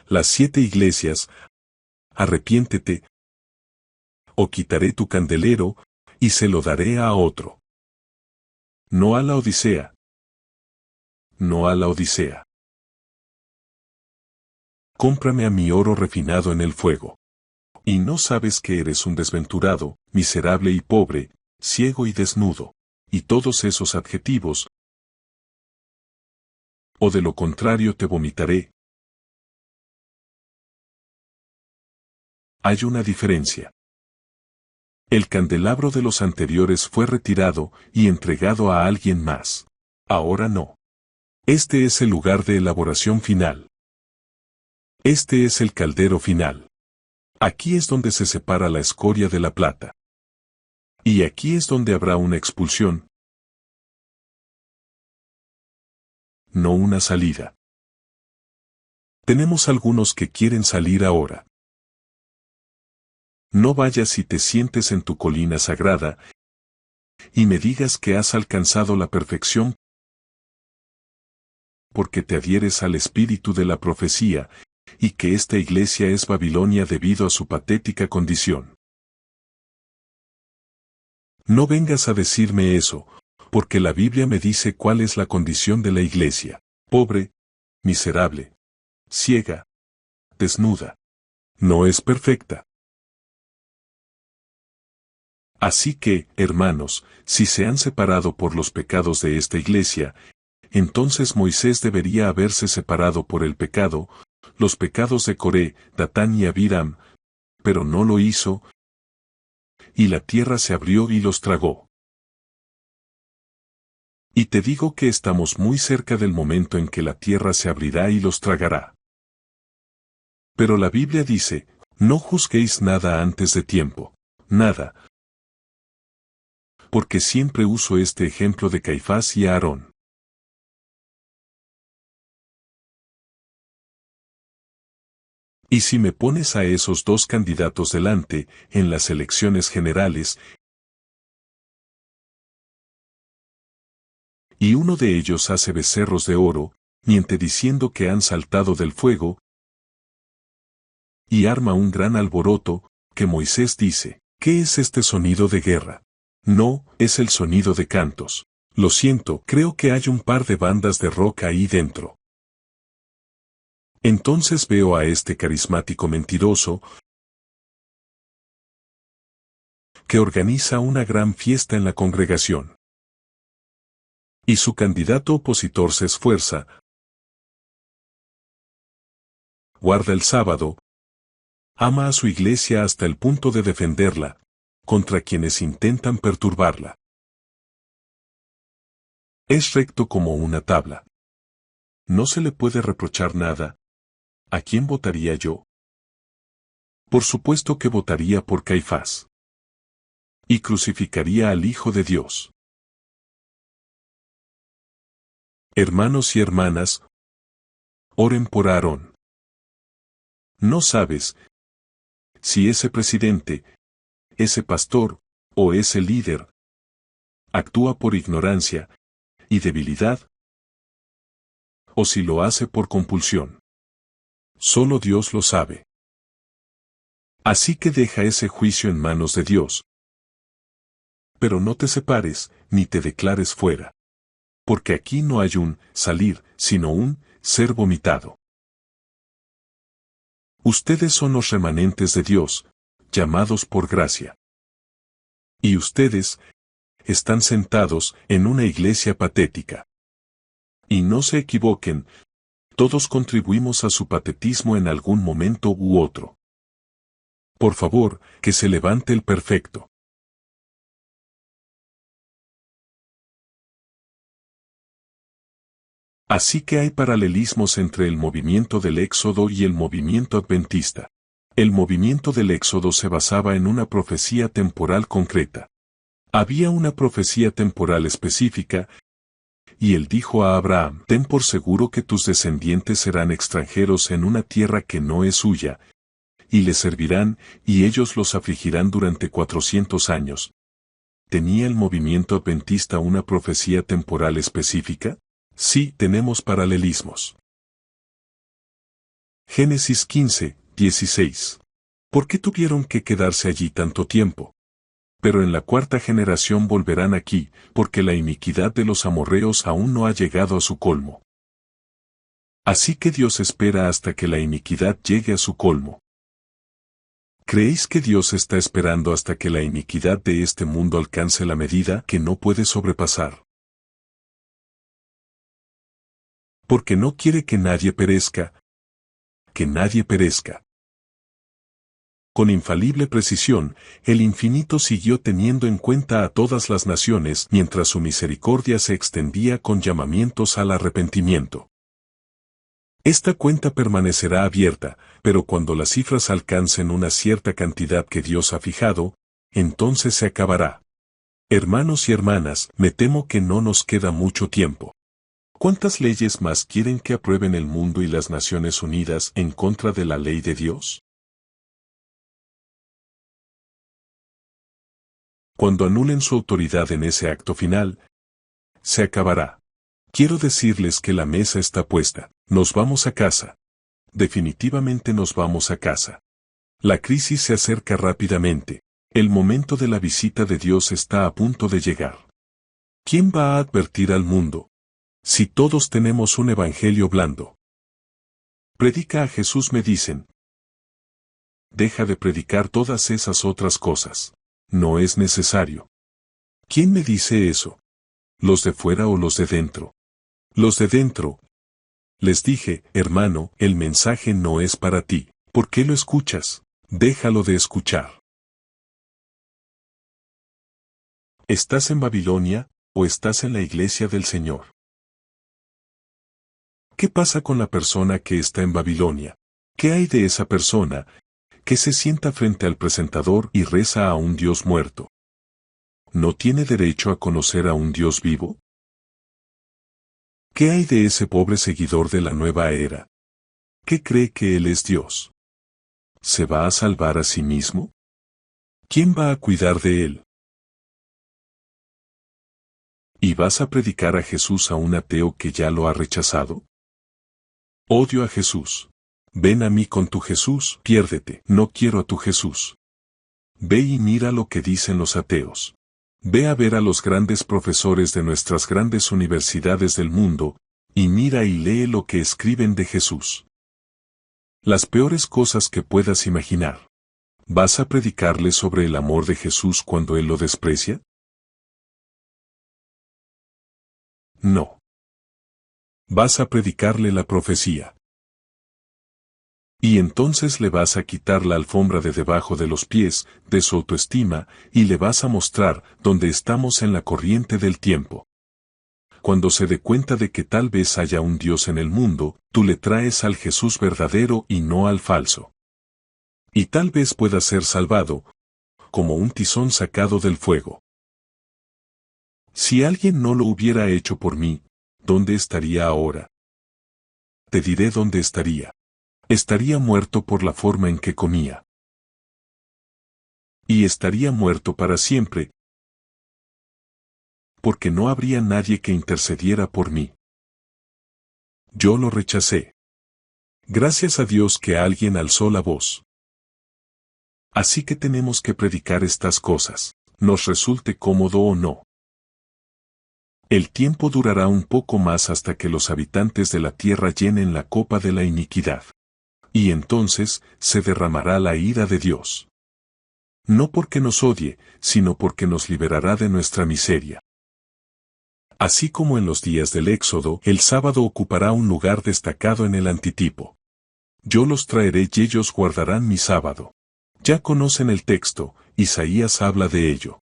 las 7 iglesias, arrepiéntete, o quitaré tu candelero, y se lo daré a otro. No a la Odisea. No a la Odisea. Cómprame a mi oro refinado en el fuego. Y no sabes que eres un desventurado, miserable y pobre, ciego y desnudo, y todos esos adjetivos, o de lo contrario te vomitaré. Hay una diferencia. El candelabro de los anteriores fue retirado y entregado a alguien más. Ahora no. Este es el lugar de elaboración final. Este es el caldero final. Aquí es donde se separa la escoria de la plata. Y aquí es donde habrá una expulsión, no una salida. Tenemos algunos que quieren salir ahora. No vayas y te sientes en tu colina sagrada y me digas que has alcanzado la perfección porque te adhieres al espíritu de la profecía y que esta iglesia es Babilonia debido a su patética condición. No vengas a decirme eso, porque la Biblia me dice cuál es la condición de la iglesia: pobre, miserable, ciega, desnuda. No es perfecta. Así que, hermanos, si se han separado por los pecados de esta iglesia, entonces Moisés debería haberse separado por el pecado, los pecados de Coré, Datán y Abiram, pero no lo hizo, y la tierra se abrió y los tragó. Y te digo que estamos muy cerca del momento en que la tierra se abrirá y los tragará. Pero la Biblia dice, no juzguéis nada antes de tiempo, nada. Porque siempre uso este ejemplo de Caifás y Aarón. Y si me pones a esos 2 candidatos delante, en las elecciones generales, y uno de ellos hace becerros de oro, miente diciendo que han saltado del fuego, y arma un gran alboroto, que Moisés dice, ¿qué es este sonido de guerra? No, es el sonido de cantos. Lo siento, creo que hay un par de bandas de rock ahí dentro. Entonces veo a este carismático mentiroso que organiza una gran fiesta en la congregación. Y su candidato opositor se esfuerza, guarda el sábado, ama a su iglesia hasta el punto de defenderla, contra quienes intentan perturbarla. Es recto como una tabla. No se le puede reprochar nada. ¿A quién votaría yo? Por supuesto que votaría por Caifás. Y crucificaría al Hijo de Dios. Hermanos y hermanas, oren por Aarón. No sabes si ese presidente, ese pastor, o ese líder, actúa por ignorancia y debilidad, o si lo hace por compulsión. Solo Dios lo sabe. Así que deja ese juicio en manos de Dios. Pero no te separes, ni te declares fuera. Porque aquí no hay un salir, sino un ser vomitado. Ustedes son los remanentes de Dios, llamados por gracia. Y ustedes están sentados en una iglesia patética. Y no se equivoquen, todos contribuimos a su patetismo en algún momento u otro. Por favor, que se levante el perfecto. Así que hay paralelismos entre el movimiento del Éxodo y el movimiento adventista. El movimiento del Éxodo se basaba en una profecía temporal concreta. Había una profecía temporal específica, y él dijo a Abraham: ten por seguro que tus descendientes serán extranjeros en una tierra que no es suya, y les servirán, y ellos los afligirán durante 400 años. ¿Tenía el movimiento adventista una profecía temporal específica? Sí, tenemos paralelismos. Génesis 15, 16. ¿Por qué tuvieron que quedarse allí tanto tiempo? Pero en la cuarta generación volverán aquí, porque la iniquidad de los amorreos aún no ha llegado a su colmo. Así que Dios espera hasta que la iniquidad llegue a su colmo. ¿Creéis que Dios está esperando hasta que la iniquidad de este mundo alcance la medida que no puede sobrepasar? Porque no quiere que nadie perezca. Que nadie perezca. Con infalible precisión, el infinito siguió teniendo en cuenta a todas las naciones mientras su misericordia se extendía con llamamientos al arrepentimiento. Esta cuenta permanecerá abierta, pero cuando las cifras alcancen una cierta cantidad que Dios ha fijado, entonces se acabará. Hermanos y hermanas, me temo que no nos queda mucho tiempo. ¿Cuántas leyes más quieren que aprueben el mundo y las Naciones Unidas en contra de la ley de Dios? Cuando anulen su autoridad en ese acto final, se acabará. Quiero decirles que la mesa está puesta. Nos vamos a casa. Definitivamente nos vamos a casa. La crisis se acerca rápidamente. El momento de la visita de Dios está a punto de llegar. ¿Quién va a advertir al mundo? Si todos tenemos un evangelio blando. Predica a Jesús, me dicen. Deja de predicar todas esas otras cosas. No es necesario. ¿Quién me dice eso? ¿Los de fuera o los de dentro? Los de dentro. Les dije: hermano, el mensaje no es para ti. ¿Por qué lo escuchas? Déjalo de escuchar. ¿Estás en Babilonia, o estás en la iglesia del Señor? ¿Qué pasa con la persona que está en Babilonia? ¿Qué hay de esa persona que se sienta frente al presentador y reza a un Dios muerto? ¿No tiene derecho a conocer a un Dios vivo? ¿Qué hay de ese pobre seguidor de la nueva era? ¿Qué cree que él es Dios? ¿Se va a salvar a sí mismo? ¿Quién va a cuidar de él? ¿Y vas a predicar a Jesús a un ateo que ya lo ha rechazado? Odio a Jesús. Ven a mí con tu Jesús, piérdete. No quiero a tu Jesús. Ve y mira lo que dicen los ateos. Ve a ver a los grandes profesores de nuestras grandes universidades del mundo, y mira y lee lo que escriben de Jesús. Las peores cosas que puedas imaginar. ¿Vas a predicarle sobre el amor de Jesús cuando él lo desprecia? No. Vas a predicarle la profecía. Y entonces le vas a quitar la alfombra de debajo de los pies, de su autoestima, y le vas a mostrar dónde estamos en la corriente del tiempo. Cuando se dé cuenta de que tal vez haya un Dios en el mundo, tú le traes al Jesús verdadero y no al falso. Y tal vez pueda ser salvado, como un tizón sacado del fuego. Si alguien no lo hubiera hecho por mí, ¿dónde estaría ahora? Te diré dónde estaría. Estaría muerto por la forma en que comía. Y estaría muerto para siempre, porque no habría nadie que intercediera por mí. Yo lo rechacé. Gracias a Dios que alguien alzó la voz. Así que tenemos que predicar estas cosas, nos resulte cómodo o no. El tiempo durará un poco más hasta que los habitantes de la tierra llenen la copa de la iniquidad. Y entonces se derramará la ira de Dios. No porque nos odie, sino porque nos liberará de nuestra miseria. Así como en los días del Éxodo, el sábado ocupará un lugar destacado en el antitipo. Yo los traeré y ellos guardarán mi sábado. Ya conocen el texto, Isaías habla de ello.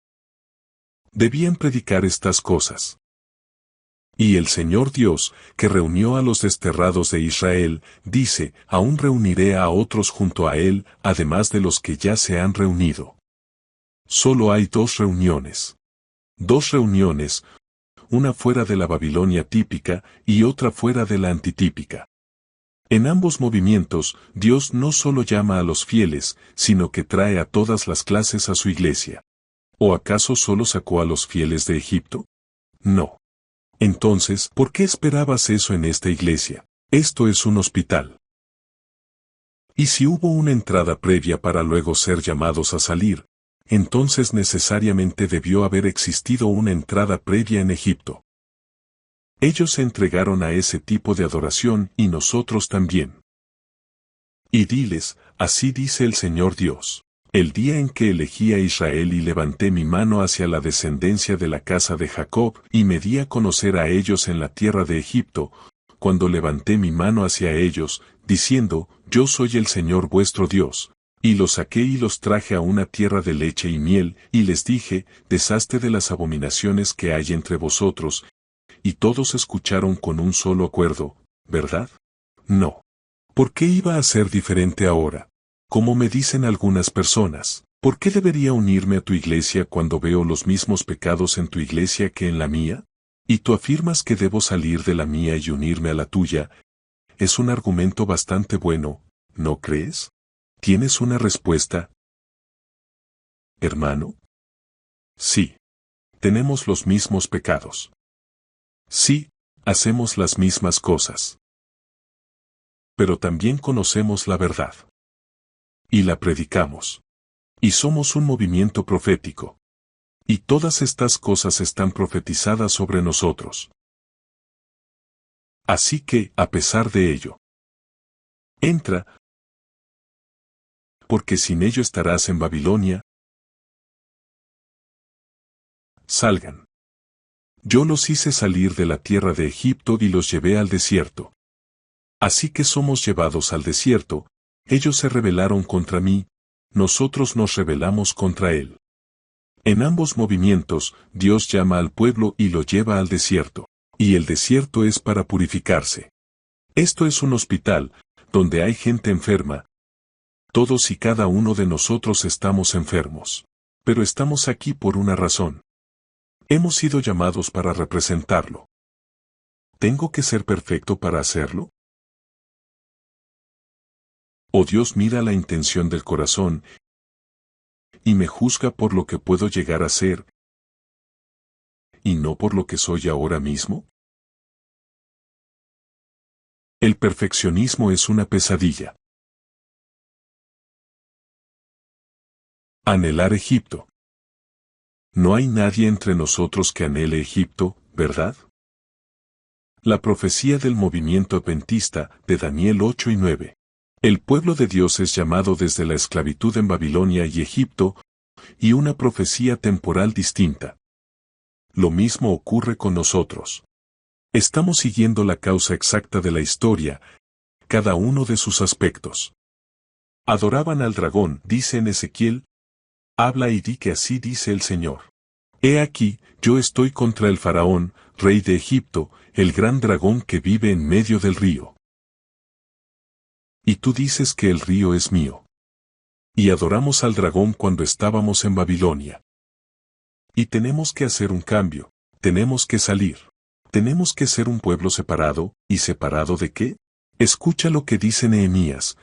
Debían predicar estas cosas. Y el Señor Dios, que reunió a los desterrados de Israel, dice, aún reuniré a otros junto a él, además de los que ya se han reunido. Solo hay dos reuniones. Dos reuniones, una fuera de la Babilonia típica y otra fuera de la antitípica. En ambos movimientos, Dios no solo llama a los fieles, sino que trae a todas las clases a su iglesia. ¿O acaso solo sacó a los fieles de Egipto? No. Entonces, ¿por qué esperabas eso en esta iglesia? Esto es un hospital. Y si hubo una entrada previa para luego ser llamados a salir, entonces necesariamente debió haber existido una entrada previa en Egipto. Ellos se entregaron a ese tipo de adoración y nosotros también. Y diles, así dice el Señor Dios. El día en que elegí a Israel y levanté mi mano hacia la descendencia de la casa de Jacob y me di a conocer a ellos en la tierra de Egipto, cuando levanté mi mano hacia ellos, diciendo, yo soy el Señor vuestro Dios, y los saqué y los traje a una tierra de leche y miel, y les dije, deshazte de las abominaciones que hay entre vosotros, y todos escucharon con un solo acuerdo, ¿verdad? No. ¿Por qué iba a ser diferente ahora? Como me dicen algunas personas, ¿por qué debería unirme a tu iglesia cuando veo los mismos pecados en tu iglesia que en la mía? Y tú afirmas que debo salir de la mía y unirme a la tuya. Es un argumento bastante bueno, ¿no crees? ¿Tienes una respuesta, hermano? Sí. Tenemos los mismos pecados. Sí, hacemos las mismas cosas. Pero también conocemos la verdad. Y la predicamos. Y somos un movimiento profético. Y todas estas cosas están profetizadas sobre nosotros. Así que, a pesar de ello, entra, porque sin ello estarás en Babilonia. Salgan. Yo los hice salir de la tierra de Egipto y los llevé al desierto. Así que somos llevados al desierto, ellos se rebelaron contra mí, nosotros nos rebelamos contra él. En ambos movimientos, Dios llama al pueblo y lo lleva al desierto, y el desierto es para purificarse. Esto es un hospital, donde hay gente enferma. Todos y cada uno de nosotros estamos enfermos. Pero estamos aquí por una razón. Hemos sido llamados para representarlo. ¿Tengo que ser perfecto para hacerlo? O Dios mira la intención del corazón y me juzga por lo que puedo llegar a ser y no por lo que soy ahora mismo. El perfeccionismo es una pesadilla. Anhelar Egipto. No hay nadie entre nosotros que anhele Egipto, ¿verdad? La profecía del movimiento adventista de Daniel 8 y 9. El pueblo de Dios es llamado desde la esclavitud en Babilonia y Egipto, y una profecía temporal distinta. Lo mismo ocurre con nosotros. Estamos siguiendo la causa exacta de la historia, cada uno de sus aspectos. Adoraban al dragón, dice en Ezequiel, habla y di que así dice el Señor. He aquí, yo estoy contra el faraón, rey de Egipto, el gran dragón que vive en medio del río. Y tú dices que el río es mío. Y adoramos al dragón cuando estábamos en Babilonia. Y tenemos que hacer un cambio, tenemos que salir. Tenemos que ser un pueblo separado, ¿y separado de qué? Escucha lo que dice Nehemías.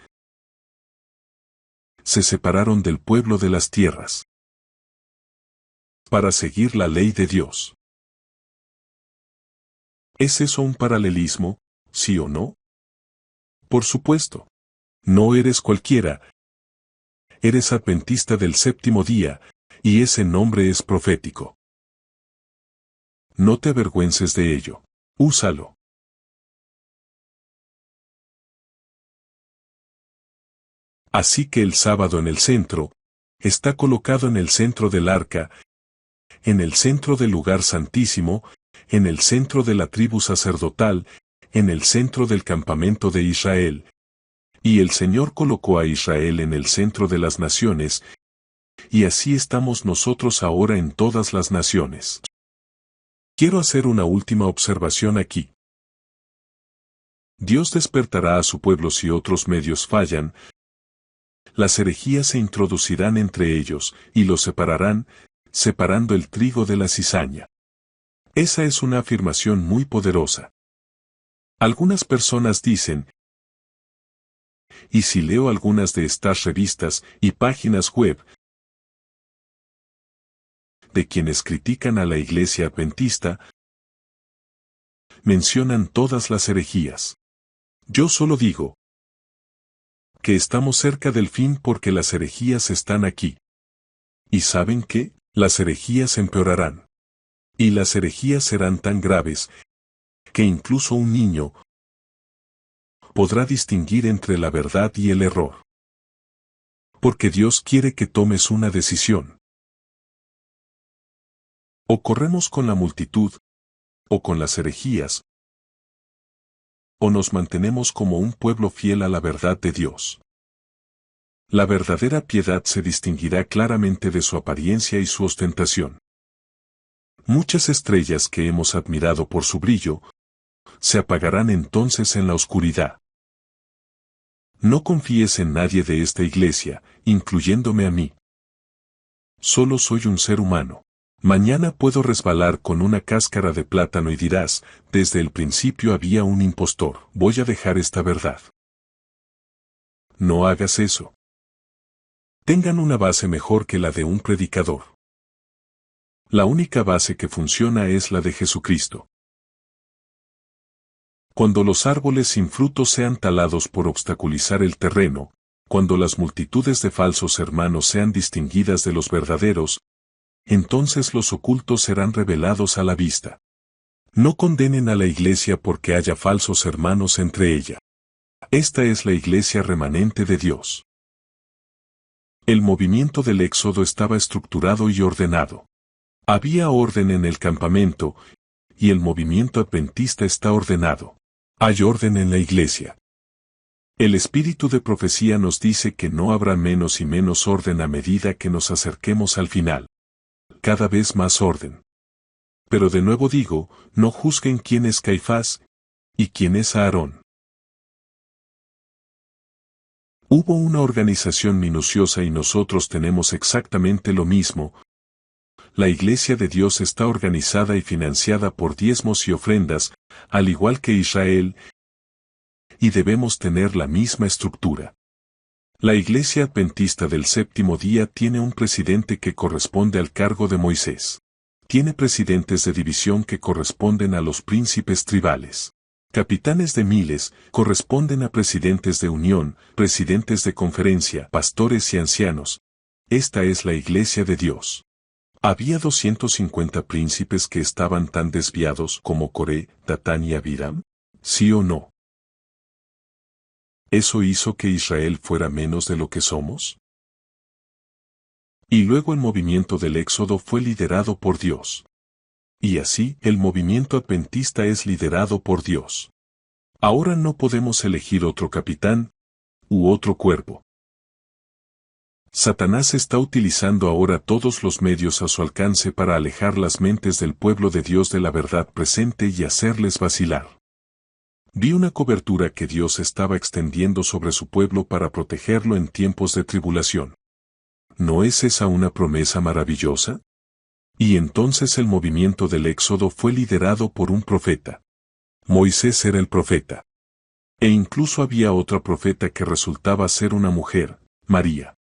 Se separaron del pueblo de las tierras para seguir la ley de Dios. ¿Es eso un paralelismo, sí o no? Por supuesto. No eres cualquiera. eres adventista del séptimo día, y ese nombre es profético. No te avergüences de ello. Úsalo. Así que el sábado en el centro, está colocado en el centro del arca, en el centro del lugar santísimo, en el centro de la tribu sacerdotal, en el centro del campamento de Israel. Y el Señor colocó a Israel en el centro de las naciones, y así estamos nosotros ahora en todas las naciones. Quiero hacer una última observación aquí. Dios despertará a su pueblo si otros medios fallan. Las herejías se introducirán entre ellos, y los separarán, separando el trigo de la cizaña. Esa es una afirmación muy poderosa. Algunas personas dicen, y si leo algunas de estas revistas y páginas web, de quienes critican a la Iglesia Adventista, mencionan todas las herejías. Yo solo digo que estamos cerca del fin porque las herejías están aquí. ¿Y saben qué? Las herejías empeorarán. Y las herejías serán tan graves que incluso un niño podrá distinguir entre la verdad y el error. Porque Dios quiere que tomes una decisión. O corremos con la multitud, o con las herejías, o nos mantenemos como un pueblo fiel a la verdad de Dios. La verdadera piedad se distinguirá claramente de su apariencia y su ostentación. Muchas estrellas que hemos admirado por su brillo, se apagarán entonces en la oscuridad. No confíes en nadie de esta iglesia, incluyéndome a mí. Solo soy un ser humano. Mañana puedo resbalar con una cáscara de plátano y dirás, desde el principio había un impostor. Voy a dejar esta verdad. No hagas eso. Tengan una base mejor que la de un predicador. La única base que funciona es la de Jesucristo. Cuando los árboles sin frutos sean talados por obstaculizar el terreno, cuando las multitudes de falsos hermanos sean distinguidas de los verdaderos, entonces los ocultos serán revelados a la vista. No condenen a la iglesia porque haya falsos hermanos entre ella. Esta es la iglesia remanente de Dios. El movimiento del Éxodo estaba estructurado y ordenado. Había orden en el campamento, y el movimiento adventista está ordenado. Hay orden en la iglesia. El espíritu de profecía nos dice que no habrá menos y menos orden a medida que nos acerquemos al final. Cada vez más orden. Pero de nuevo digo, no juzguen quién es Caifás y quién es Aarón. Hubo una organización minuciosa y nosotros tenemos exactamente lo mismo. La iglesia de Dios está organizada y financiada por diezmos y ofrendas, al igual que Israel, y debemos tener la misma estructura. La iglesia adventista del séptimo día tiene un presidente que corresponde al cargo de Moisés. Tiene presidentes de división que corresponden a los príncipes tribales. Capitanes de miles corresponden a presidentes de unión, presidentes de conferencia, pastores y ancianos. Esta es la iglesia de Dios. ¿Había 250 príncipes que estaban tan desviados como Coré, Datán y Abiram? ¿Sí o no? ¿Eso hizo que Israel fuera menos de lo que somos? Y luego el movimiento del Éxodo fue liderado por Dios. Y así, el movimiento adventista es liderado por Dios. Ahora no podemos elegir otro capitán, u otro cuerpo. Satanás está utilizando ahora todos los medios a su alcance para alejar las mentes del pueblo de Dios de la verdad presente y hacerles vacilar. Vi una cobertura que Dios estaba extendiendo sobre su pueblo para protegerlo en tiempos de tribulación. ¿No es esa una promesa maravillosa? Y entonces el movimiento del Éxodo fue liderado por un profeta. Moisés era el profeta. E incluso había otra profeta que resultaba ser una mujer, María.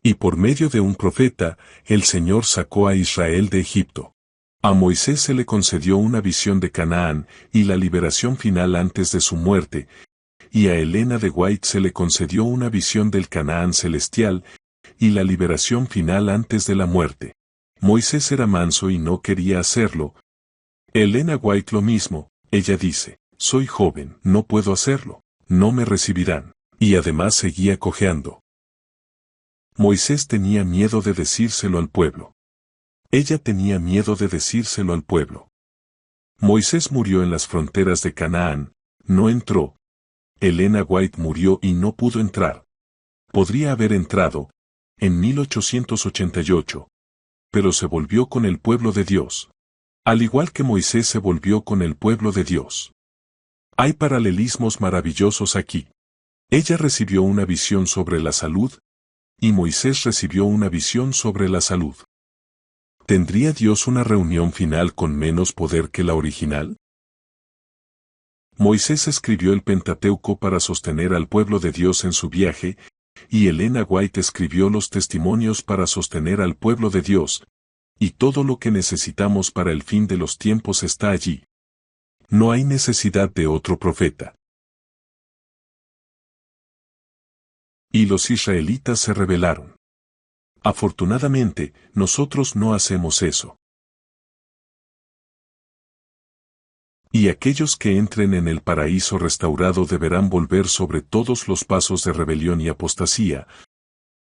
Y por medio de un profeta, el Señor sacó a Israel de Egipto. A Moisés se le concedió una visión de Canaán y la liberación final antes de su muerte, y a Elena de White se le concedió una visión del Canaán celestial y la liberación final antes de la muerte. Moisés era manso y no quería hacerlo. Elena White lo mismo, ella dice, soy joven, no puedo hacerlo, no me recibirán, y además seguía cojeando. Moisés tenía miedo de decírselo al pueblo. Ella tenía miedo de decírselo al pueblo. Moisés murió en las fronteras de Canaán, no entró. Elena White murió y no pudo entrar. Podría haber entrado, en 1888. Pero se volvió con el pueblo de Dios. Al igual que Moisés se volvió con el pueblo de Dios. Hay paralelismos maravillosos aquí. Ella recibió una visión sobre la salud, y Moisés recibió una visión sobre la salud. ¿Tendría Dios una reunión final con menos poder que la original? Moisés escribió el Pentateuco para sostener al pueblo de Dios en su viaje, y Elena White escribió los testimonios para sostener al pueblo de Dios, y todo lo que necesitamos para el fin de los tiempos está allí. No hay necesidad de otro profeta. Y los israelitas se rebelaron. Afortunadamente, nosotros no hacemos eso. Y aquellos que entren en el paraíso restaurado deberán volver sobre todos los pasos de rebelión y apostasía,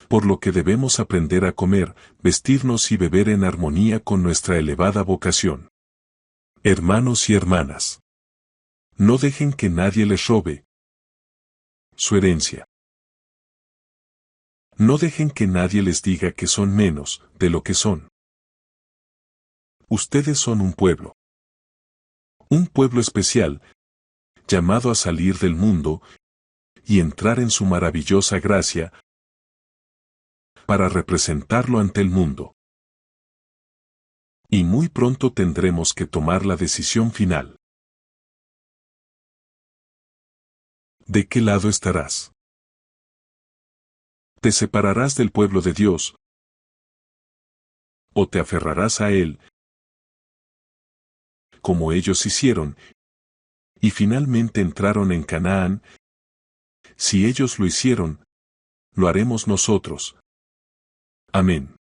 por lo que debemos aprender a comer, vestirnos y beber en armonía con nuestra elevada vocación. Hermanos y hermanas, no dejen que nadie les robe su herencia. No dejen que nadie les diga que son menos de lo que son. Ustedes son un pueblo especial, llamado a salir del mundo y entrar en su maravillosa gracia para representarlo ante el mundo. Y muy pronto tendremos que tomar la decisión final. ¿De qué lado estarás? ¿Te separarás del pueblo de Dios? ¿O te aferrarás a él, como ellos hicieron, y finalmente entraron en Canaán? Si ellos lo hicieron, lo haremos nosotros. Amén.